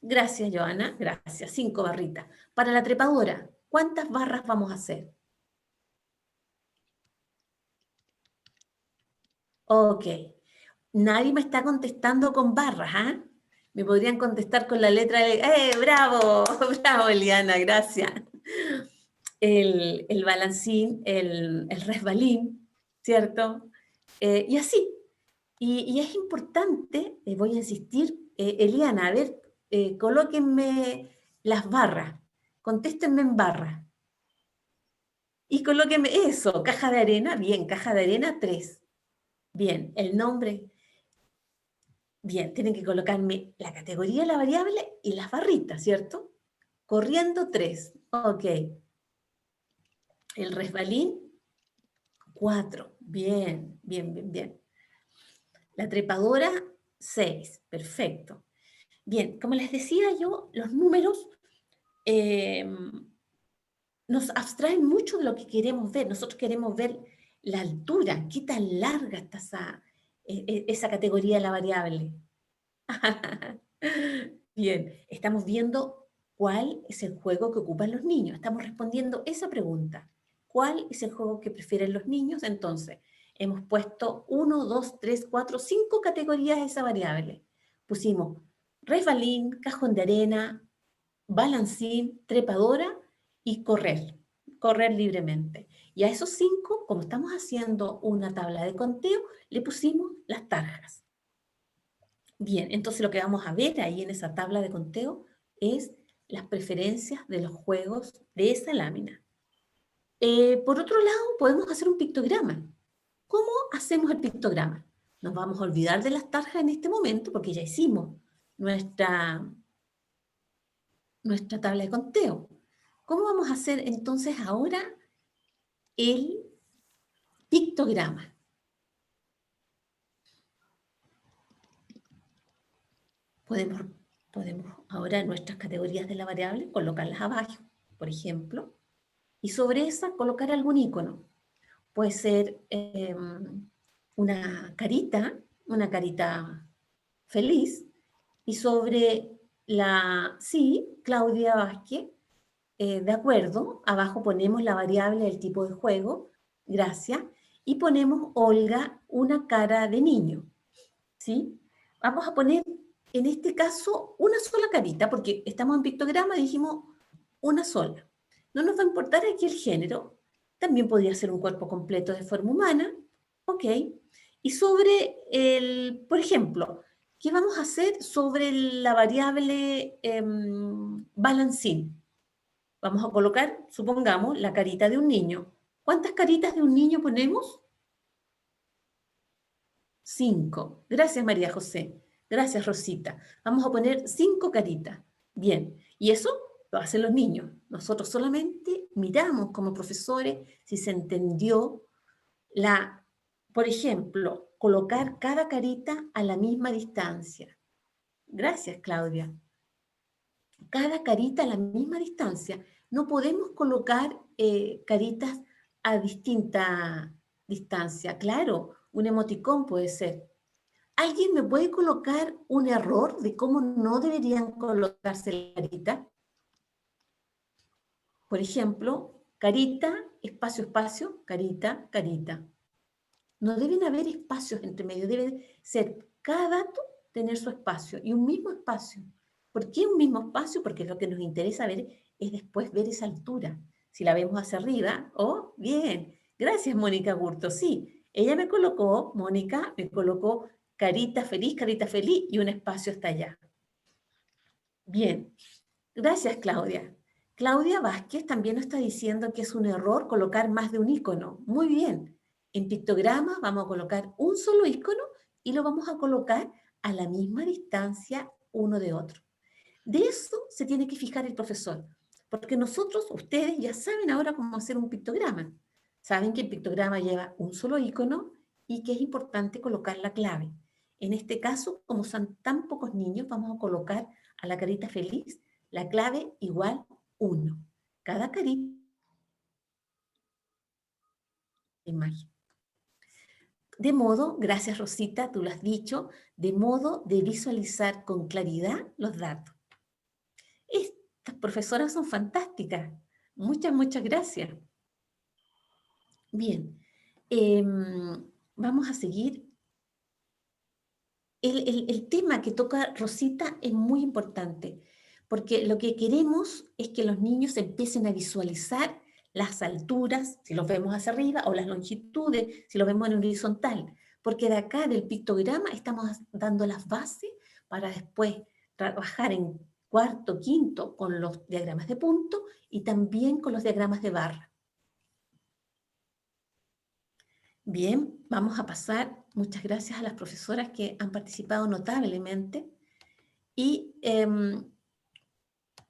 Gracias, Joana, gracias, 5 barritas. Para la trepadora, ¿cuántas barras vamos a hacer? Ok, nadie me está contestando con barras, ¿ah? Me podrían contestar con la letra de... ¡Bravo! ¡Bravo, Eliana! Gracias. El balancín, el resbalín, ¿cierto? Y así. Y es importante, voy a insistir, Eliana, a ver, colóquenme las barras, contéstenme en barras. Y colóquenme eso, caja de arena, bien, caja de arena 3. Bien, el nombre... Bien, tienen que colocarme la categoría, la variable y las barritas, ¿cierto? Corriendo 3. Ok. El resbalín, 4. Bien, bien, bien, bien. La trepadora, 6, perfecto. Bien, como les decía yo, los números nos abstraen mucho de lo que queremos ver. Nosotros queremos ver la altura, qué tan larga está esa categoría de la variable. Bien, estamos viendo cuál es el juego que ocupan los niños. Estamos respondiendo esa pregunta. ¿Cuál es el juego que prefieren los niños? Entonces, hemos puesto 1, 2, 3, 4, 5 categorías de esa variable. Pusimos resbalín, cajón de arena, balancín, trepadora y correr libremente. Y a esos 5, como estamos haciendo una tabla de conteo, le pusimos las tarjas. Bien, entonces lo que vamos a ver ahí en esa tabla de conteo es las preferencias de los juegos de esa lámina. Por otro lado, podemos hacer un pictograma. ¿Cómo hacemos el pictograma? Nos vamos a olvidar de las tarjas en este momento porque ya hicimos nuestra tabla de conteo. ¿Cómo vamos a hacer entonces ahora el pictograma? Podemos ahora en nuestras categorías de la variable colocarlas abajo, por ejemplo, y sobre esa colocar algún icono. Puede ser una carita feliz, y sobre sí, Claudia Vázquez, de acuerdo, abajo ponemos la variable del tipo de juego, gracias, y ponemos Olga, una cara de niño, ¿sí? Vamos a poner, en este caso, una sola carita, porque estamos en pictograma, dijimos una sola. No nos va a importar aquí el género, también podría ser un cuerpo completo de forma humana, ok. Y sobre por ejemplo, ¿qué vamos a hacer sobre la variable balancín? Vamos a colocar, supongamos, la carita de un niño. ¿Cuántas caritas de un niño ponemos? 5. Gracias, María José. Gracias, Rosita. Vamos a poner 5 caritas. Bien, y eso lo hacen los niños. Nosotros solamente miramos como profesores si se entendió por ejemplo, colocar cada carita a la misma distancia. Gracias, Claudia. Cada carita a la misma distancia. No podemos colocar caritas a distinta distancia. Claro, un emoticón puede ser. ¿Alguien me puede colocar un error de cómo no deberían colocarse la carita? Por ejemplo, carita, espacio, espacio, carita, carita. No deben haber espacios entre medio, debe ser cada dato tener su espacio y un mismo espacio. ¿Por qué un mismo espacio? Porque lo que nos interesa ver es después ver esa altura. Si la vemos hacia arriba, ¡oh, bien! Gracias, Mónica Gurto. Sí, ella me colocó, Mónica, me colocó carita feliz y un espacio hasta allá. Bien, gracias, Claudia. Claudia Vázquez también nos está diciendo que es un error colocar más de un icono. Muy bien. En pictograma vamos a colocar un solo icono y lo vamos a colocar a la misma distancia uno de otro. De eso se tiene que fijar el profesor, porque nosotros, ustedes ya saben ahora cómo hacer un pictograma. Saben que el pictograma lleva un solo icono y que es importante colocar la clave. En este caso, como son tan pocos niños, vamos a colocar a la carita feliz la clave igual 1. Cada carita imagen. De modo, gracias Rosita, tú lo has dicho, de modo de visualizar con claridad los datos. Estas profesoras son fantásticas. Muchas, muchas gracias. Bien, vamos a seguir. El tema que toca Rosita es muy importante, porque lo que queremos es que los niños empiecen a visualizar las alturas, si los vemos hacia arriba, o las longitudes, si los vemos en horizontal, porque de acá del pictograma estamos dando las bases para después trabajar en cuarto, quinto con los diagramas de punto y también con los diagramas de barra. Bien, vamos a pasar, muchas gracias a las profesoras que han participado notablemente y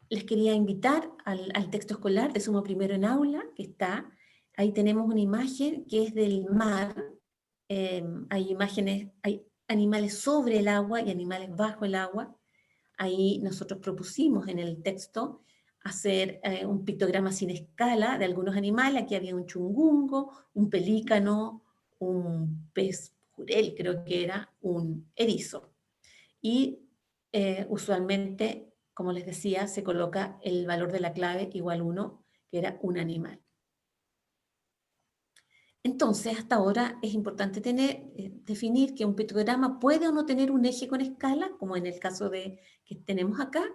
les quería invitar al texto escolar de Sumo Primero en Aula, que está, ahí tenemos una imagen que es del mar, hay imágenes, hay animales sobre el agua y animales bajo el agua. Ahí nosotros propusimos en el texto hacer un pictograma sin escala de algunos animales. Aquí había un chungungo, un pelícano, un pez jurel, creo que era, un erizo. Y usualmente, como les decía, se coloca el valor de la clave igual 1, que era un animal. Entonces, hasta ahora es importante definir que un pictograma puede o no tener un eje con escala, como en el caso que tenemos acá,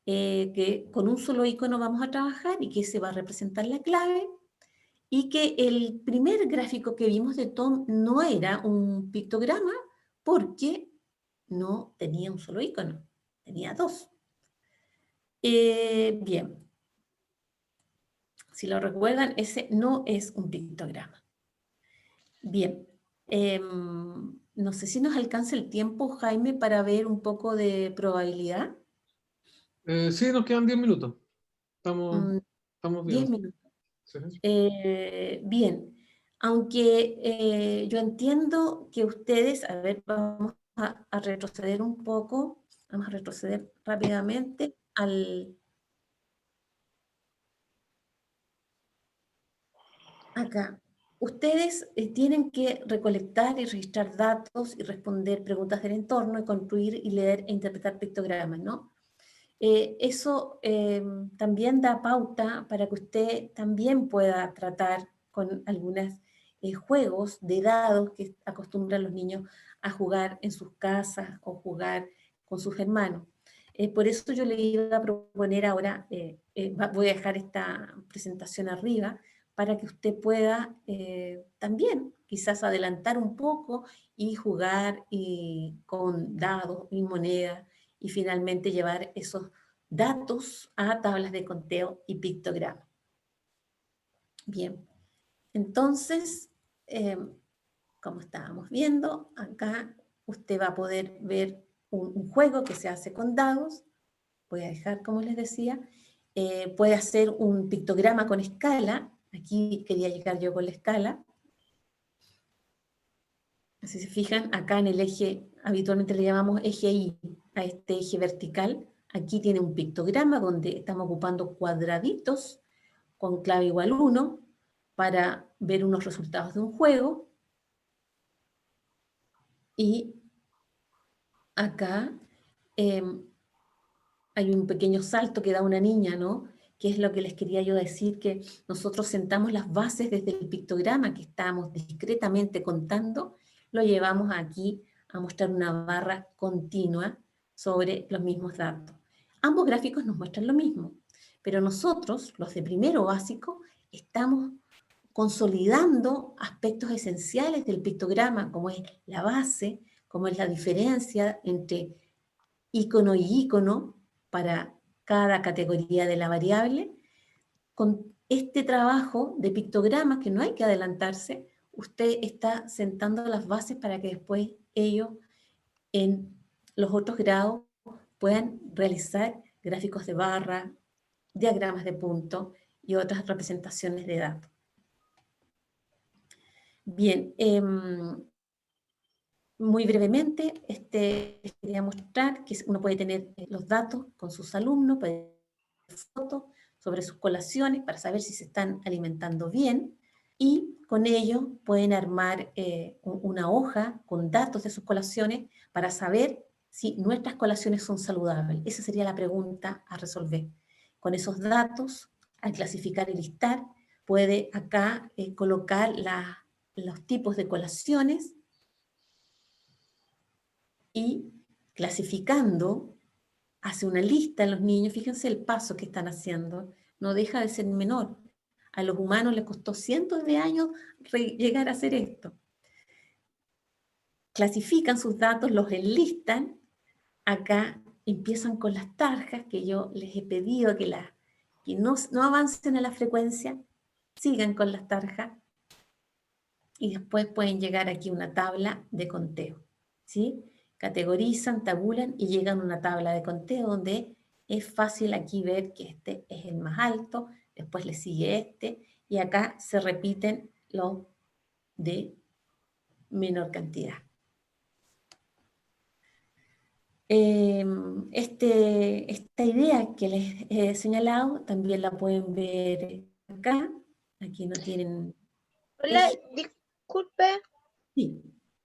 que con un solo icono vamos a trabajar y que se va a representar la clave, y que el primer gráfico que vimos de Tom no era un pictograma porque no tenía un solo icono, tenía 2. Bien, si lo recuerdan, ese no es un pictograma. Bien, no sé si nos alcanza el tiempo, Jaime, para ver un poco de probabilidad. Sí, nos quedan 10 minutos. Estamos 10 bien. minutos. Sí. Bien, aunque yo entiendo que ustedes, a ver, vamos a retroceder un poco, vamos a retroceder rápidamente acá. Ustedes tienen que recolectar y registrar datos y responder preguntas del entorno y construir y leer e interpretar pictogramas, ¿no? Eso también da pauta para que usted también pueda tratar con algunos juegos de dados que acostumbran los niños a jugar en sus casas o jugar con sus hermanos. Por eso yo le iba a proponer ahora, voy a dejar esta presentación arriba, para que usted pueda también quizás adelantar un poco y jugar con dados y monedas, y finalmente llevar esos datos a tablas de conteo y pictograma. Bien, entonces, como estábamos viendo, acá usted va a poder ver un juego que se hace con dados. Voy a dejar, como les decía, puede hacer un pictograma con escala. Aquí quería llegar yo con la escala. Si se fijan, acá en el eje, habitualmente le llamamos eje Y, a este eje vertical. Aquí tiene un pictograma donde estamos ocupando cuadraditos con clave igual 1 para ver unos resultados de un juego. Y acá hay un pequeño salto que da una niña, ¿no? Que es lo que les quería yo decir, que nosotros sentamos las bases desde el pictograma que estábamos discretamente contando, lo llevamos aquí a mostrar una barra continua sobre los mismos datos. Ambos gráficos nos muestran lo mismo, pero nosotros, los de primero básico, estamos consolidando aspectos esenciales del pictograma, como es la base, como es la diferencia entre icono y icono para cada categoría de la variable. Con este trabajo de pictogramas, que no hay que adelantarse, usted está sentando las bases para que después ellos en los otros grados puedan realizar gráficos de barra, diagramas de punto y otras representaciones de datos. Bien, muy brevemente, quería mostrar que uno puede tener los datos con sus alumnos, puede tener fotos sobre sus colaciones para saber si se están alimentando bien, y con ello pueden armar una hoja con datos de sus colaciones para saber si nuestras colaciones son saludables. Esa sería la pregunta a resolver. Con esos datos, al clasificar y listar, puede acá colocar los tipos de colaciones, y clasificando, hace una lista en los niños. Fíjense el paso que están haciendo, no deja de ser menor. A los humanos les costó cientos de años llegar a hacer esto. Clasifican sus datos, los enlistan. Acá empiezan con las tarjas, que yo les he pedido que no avancen a la frecuencia, sigan con las tarjas, y después pueden llegar aquí a una tabla de conteo, ¿sí? Categorizan, tabulan y llegan a una tabla de conteo donde es fácil aquí ver que este es el más alto, después le sigue este, y acá se repiten los de menor cantidad. Esta idea que les he señalado también la pueden ver acá. Aquí no tienen Hola, eje. disculpe, Sí,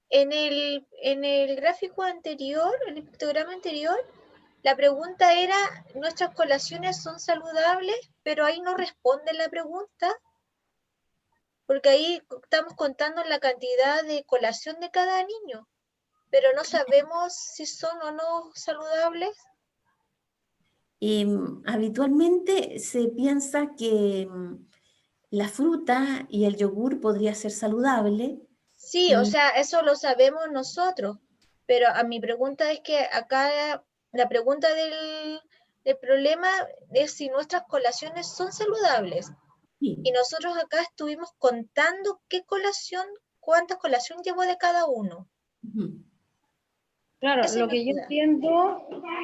en el gráfico anterior, en el pictograma anterior, la pregunta era, ¿nuestras colaciones son saludables? Pero ahí no responde la pregunta, porque ahí estamos contando la cantidad de colación de cada niño, pero no sabemos si son o no saludables. habitualmente se piensa que la fruta y el yogur podría ser saludable. Sí, o Y sea, eso lo sabemos nosotros, pero a mi pregunta es que acá la pregunta del problema es si nuestras colaciones son saludables. sí, Y nosotros acá estuvimos contando qué colación, cuántas colación llevó de cada uno. ujú, Claro, Esa es lo mi que yo duda. entiendo,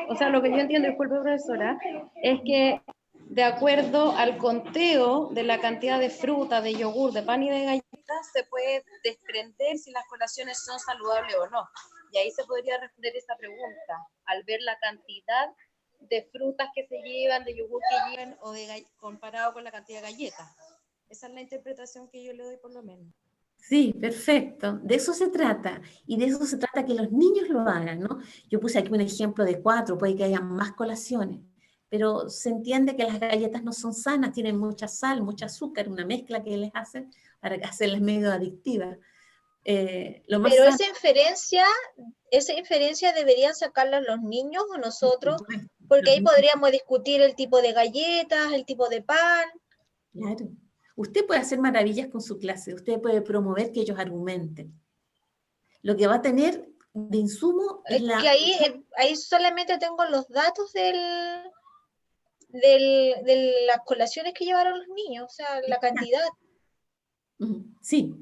o sea, lo que yo entiendo, disculpe profesora, es que de acuerdo al conteo de la cantidad de fruta, de yogur, de pan y de galletas, se puede desprender si las colaciones son saludables o no. Y ahí se podría responder esta pregunta, al ver la cantidad de frutas que se llevan, de yogur que llevan, o comparado con la cantidad de galletas. Esa es la interpretación que yo le doy por lo menos. sí, perfecto. De eso se trata. Y de eso se trata que los niños lo hagan, ¿no? Yo puse aquí un ejemplo de 4, puede que haya más colaciones, pero se entiende que las galletas no son sanas, tienen mucha sal, mucho azúcar, una mezcla que les hacen para hacerlas medio adictivas. Lo más Pero sano, esa inferencia deberían sacarla los niños o por nosotros, supuesto, porque los ahí niños, podríamos discutir el tipo de galletas, el tipo de pan. claro. Usted puede hacer maravillas con su clase, usted puede promover que ellos argumenten. Lo que va a tener de insumo es Que la... ahí solamente tengo los datos de las colaciones que llevaron los niños, o sea, la cantidad. Sí,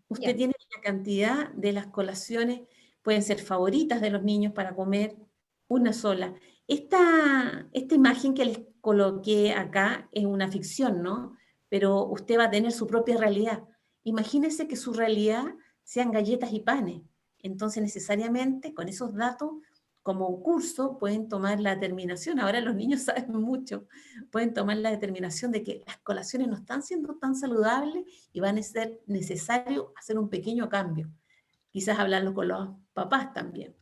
usted Ya. tiene la cantidad de las colaciones, pueden ser favoritas de los niños para comer, una sola. Esta imagen que les coloqué acá es una ficción, ¿no? Pero usted va a tener su propia realidad. Imagínese que su realidad sean galletas y panes. Entonces, necesariamente, con esos datos, como un curso, pueden tomar la determinación. Ahora los niños saben mucho. Pueden tomar la determinación de que las colaciones no están siendo tan saludables y van a ser necesario hacer un pequeño cambio. Quizás hablarlo con los papás también.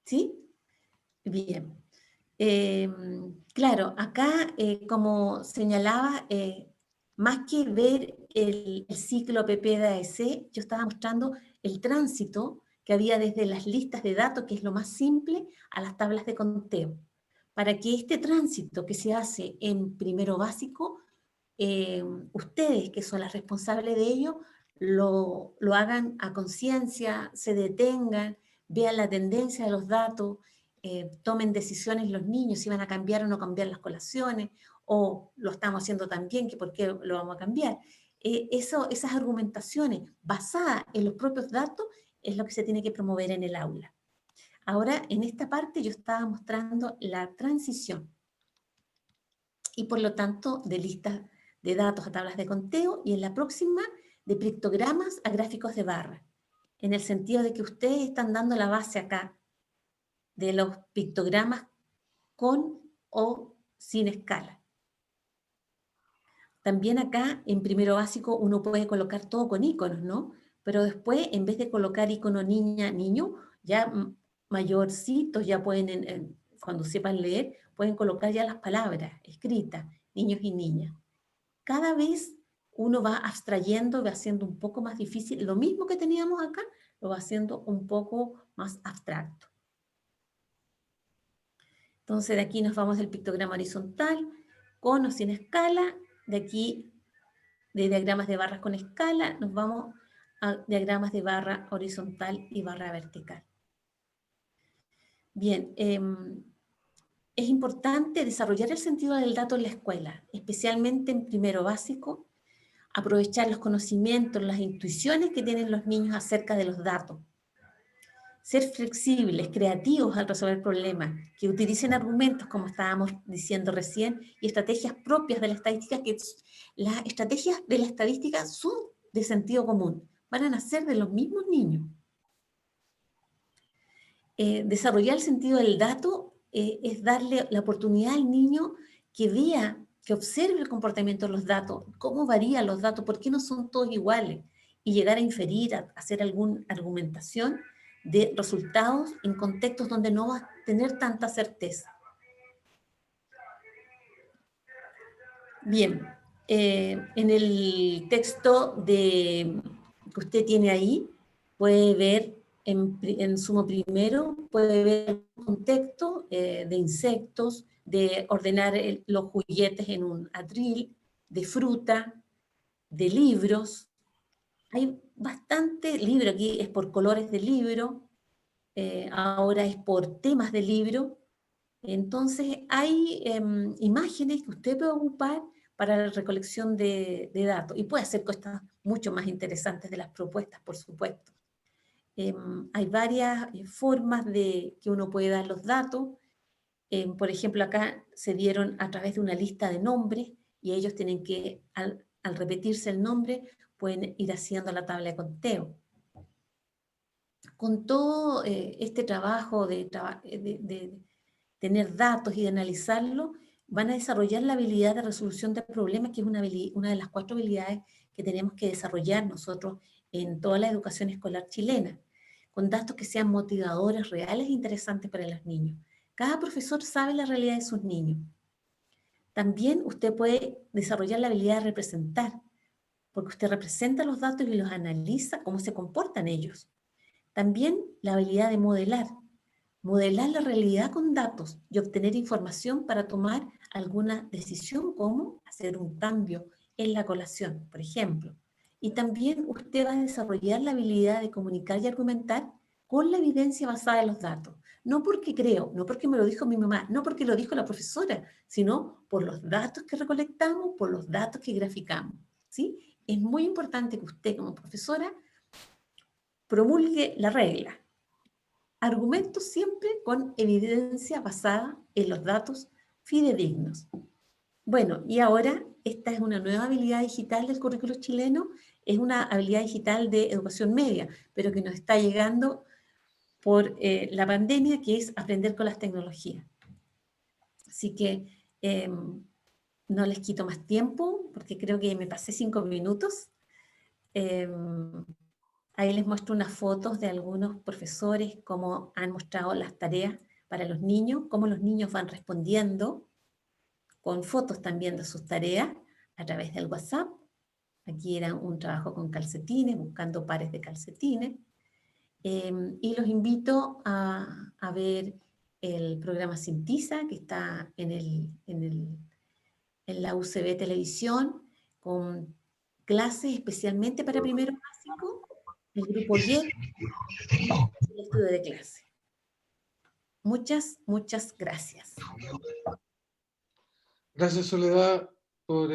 ¿Sí? Bien. Claro, acá, como señalaba, más que ver el ciclo PP-DAEC, yo estaba mostrando el tránsito que había desde las listas de datos, que es lo más simple, a las tablas de conteo. Para que este tránsito que se hace en primero básico, ustedes, que son las responsables de ello, lo hagan a conciencia, se detengan, vean la tendencia de los datos, tomen decisiones los niños si van a cambiar o no cambiar las colaciones, o lo estamos haciendo tan bien que por qué lo vamos a cambiar. Esas argumentaciones basadas en los propios datos es lo que se tiene que promover en el aula. Ahora, en esta parte yo estaba mostrando la transición y por lo tanto de listas de datos a tablas de conteo, y en la próxima de pictogramas a gráficos de barra, en el sentido de que ustedes están dando la base acá de los pictogramas con o sin escala. También acá en primero básico uno puede colocar todo con iconos, ¿no? Pero después, en vez de colocar icono niña, niño, ya mayorcitos ya pueden, cuando sepan leer, pueden colocar ya las palabras escritas, niños y niñas. Cada vez uno va abstrayendo, va haciendo un poco más difícil. Lo mismo que teníamos acá, lo va haciendo un poco más abstracto. Entonces de aquí nos vamos del pictograma horizontal, con o sin escala. De aquí, de diagramas de barras con escala, nos vamos a diagramas de barra horizontal y barra vertical. Bien, es importante desarrollar el sentido del dato en la escuela, especialmente en primero básico, aprovechar los conocimientos, las intuiciones que tienen los niños acerca de los datos. Ser flexibles, creativos al resolver problemas, que utilicen argumentos, como estábamos diciendo recién, y estrategias propias de la estadística, que las estrategias de la estadística son de sentido común, van a nacer de los mismos niños. desarrollar el sentido del dato es darle la oportunidad al niño que vea, que observe el comportamiento de los datos, cómo varían los datos, por qué no son todos iguales, y llegar a inferir, a hacer alguna argumentación de resultados en contextos donde no va a tener tanta certeza. Bien, en el texto que usted tiene ahí, puede ver en sumo primero, puede ver un contexto de insectos, de ordenar los juguetes en un atril, de fruta, de libros. Hay bastante libro, aquí es por colores de libro, ahora es por temas de libro. Entonces hay imágenes que usted puede ocupar para la recolección de datos y puede hacer cosas mucho más interesantes de las propuestas, por supuesto. Hay varias formas de que uno puede dar los datos. Por ejemplo, acá se dieron a través de una lista de nombres y ellos tienen que, al repetirse el nombre, pueden ir haciendo la tabla de conteo. Con todo este trabajo de tener datos y de analizarlo, van a desarrollar la habilidad de resolución de problemas, que es una de las 4 habilidades que tenemos que desarrollar nosotros en toda la educación escolar chilena, con datos que sean motivadores, reales e interesantes para los niños. Cada profesor sabe la realidad de sus niños. También usted puede desarrollar la habilidad de representar, porque usted representa los datos y los analiza, cómo se comportan ellos. También la habilidad de modelar la realidad con datos y obtener información para tomar alguna decisión, como hacer un cambio en la colación, por ejemplo. Y también usted va a desarrollar la habilidad de comunicar y argumentar con la evidencia basada en los datos. No porque creo, no porque me lo dijo mi mamá, no porque lo dijo la profesora, sino por los datos que recolectamos, por los datos que graficamos, ¿sí? Es muy importante que usted como profesora promulgue la regla. Argumentos siempre con evidencia basada en los datos fidedignos. Bueno, y ahora esta es una nueva habilidad digital del currículo chileno, es una habilidad digital de educación media, pero que nos está llegando por la pandemia, que es aprender con las tecnologías. Así que no les quito más tiempo, porque creo que me pasé 5 minutos. Ahí les muestro unas fotos de algunos profesores, cómo han mostrado las tareas para los niños, cómo los niños van respondiendo, con fotos también de sus tareas a través del WhatsApp. Aquí era un trabajo con calcetines, buscando pares de calcetines. Y los invito a ver el programa Sintiza, que está en la UCB Televisión, con clases especialmente para primero básico, el grupo 10, el estudio de clase. Muchas, muchas gracias. Gracias, Soledad, por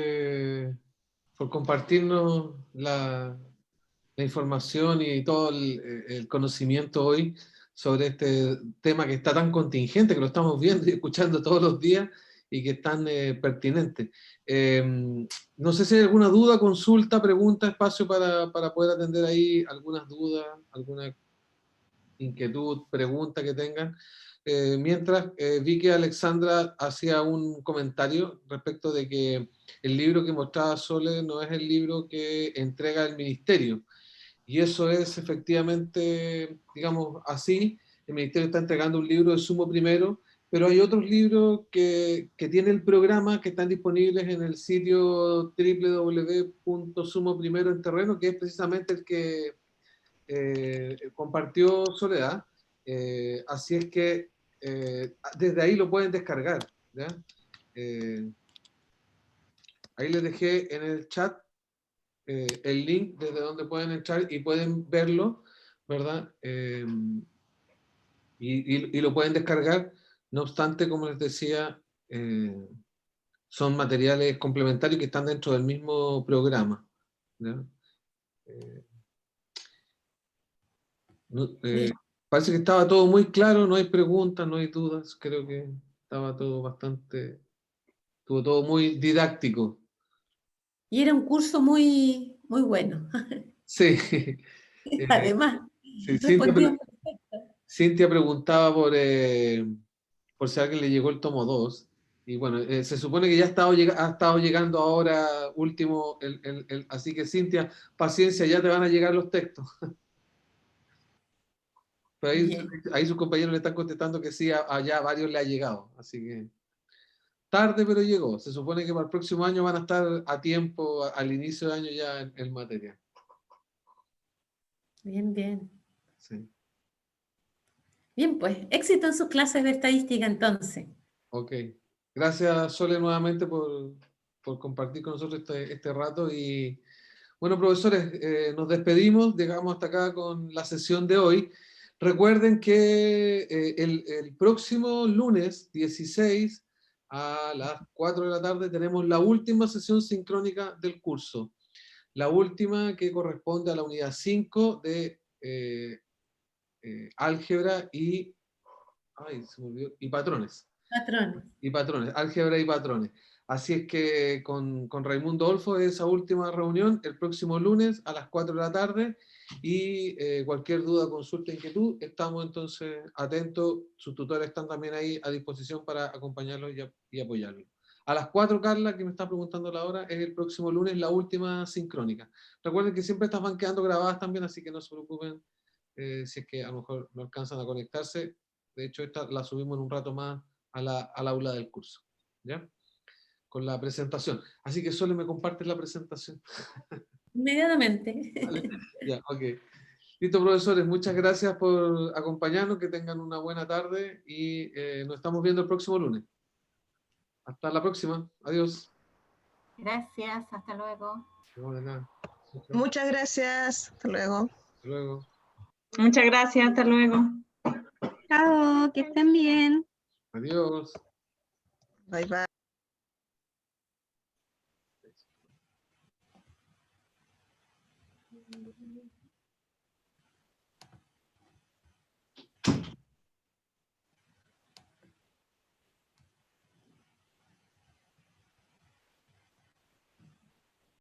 compartirnos la información y todo el conocimiento hoy sobre este tema que está tan contingente, que lo estamos viendo y escuchando todos los días y que es tan pertinente. No sé si hay alguna duda, consulta, pregunta, espacio para poder atender ahí algunas dudas, alguna inquietud, pregunta que tengan. Mientras vi que Alexandra hacía un comentario respecto de que el libro que mostraba Sole no es el libro que entrega el ministerio. Y eso es efectivamente, digamos así, el ministerio está entregando un libro de sumo primero, pero hay otros libros que tiene el programa que están disponibles en el sitio www.sumoprimeroenterreno, que es precisamente el que compartió Soledad. Así es que desde ahí lo pueden descargar, ¿ya? Ahí les dejé en el chat el link desde donde pueden entrar y pueden verlo, ¿verdad? Y lo pueden descargar. No obstante, como les decía, son materiales complementarios que están dentro del mismo programa, ¿ya? Parece que estaba todo muy claro, no hay preguntas, no hay dudas, creo que estaba todo estuvo todo muy didáctico. Y era un curso muy, muy bueno. Sí. Además, Sí, respondían Cintia preguntaba por si a alguien le llegó el tomo 2. Y bueno, se supone que ya ha estado llegando ahora último, así que Cintia, paciencia, ya te van a llegar los textos. Pero ahí sus compañeros le están contestando que sí, allá a varios le ha llegado. Así que tarde, pero llegó. Se supone que para el próximo año van a estar a tiempo, al inicio de año ya en material. Bien, bien. Sí. Bien, pues, éxito en sus clases de estadística entonces. Ok. Gracias, Sole, nuevamente por compartir con nosotros este rato. Y bueno, profesores, nos despedimos, llegamos hasta acá con la sesión de hoy. Recuerden que el próximo lunes 16 a las 4 de la tarde tenemos la última sesión sincrónica del curso. La última que corresponde a la unidad 5 de álgebra y, se me olvidó, y patrones. Patrones. Y patrones, álgebra y patrones. Así es que con Raimundo Olfo esa última reunión el próximo lunes a las 4 de la tarde y cualquier duda, consulta, inquietud, estamos entonces atentos. Sus tutores están también ahí a disposición para acompañarlos y apoyarlos. A las 4, Carla, que me está preguntando la hora, es el próximo lunes la última sincrónica. Recuerden que siempre estas van quedando grabadas también, así que no se preocupen si es que a lo mejor no alcanzan a conectarse. De hecho, esta la subimos en un rato más al aula del curso, ¿ya? Con la presentación. Así que solo me compartes la presentación. Inmediatamente. ¿Vale? Ya, ok. Listo, profesores, muchas gracias por acompañarnos, que tengan una buena tarde y nos estamos viendo el próximo lunes. Hasta la próxima. Adiós. Gracias, hasta luego. No, de nada. Muchas gracias. Hasta luego. Hasta luego. Muchas gracias, hasta luego. Chao, que estén bien. Adiós. Bye bye.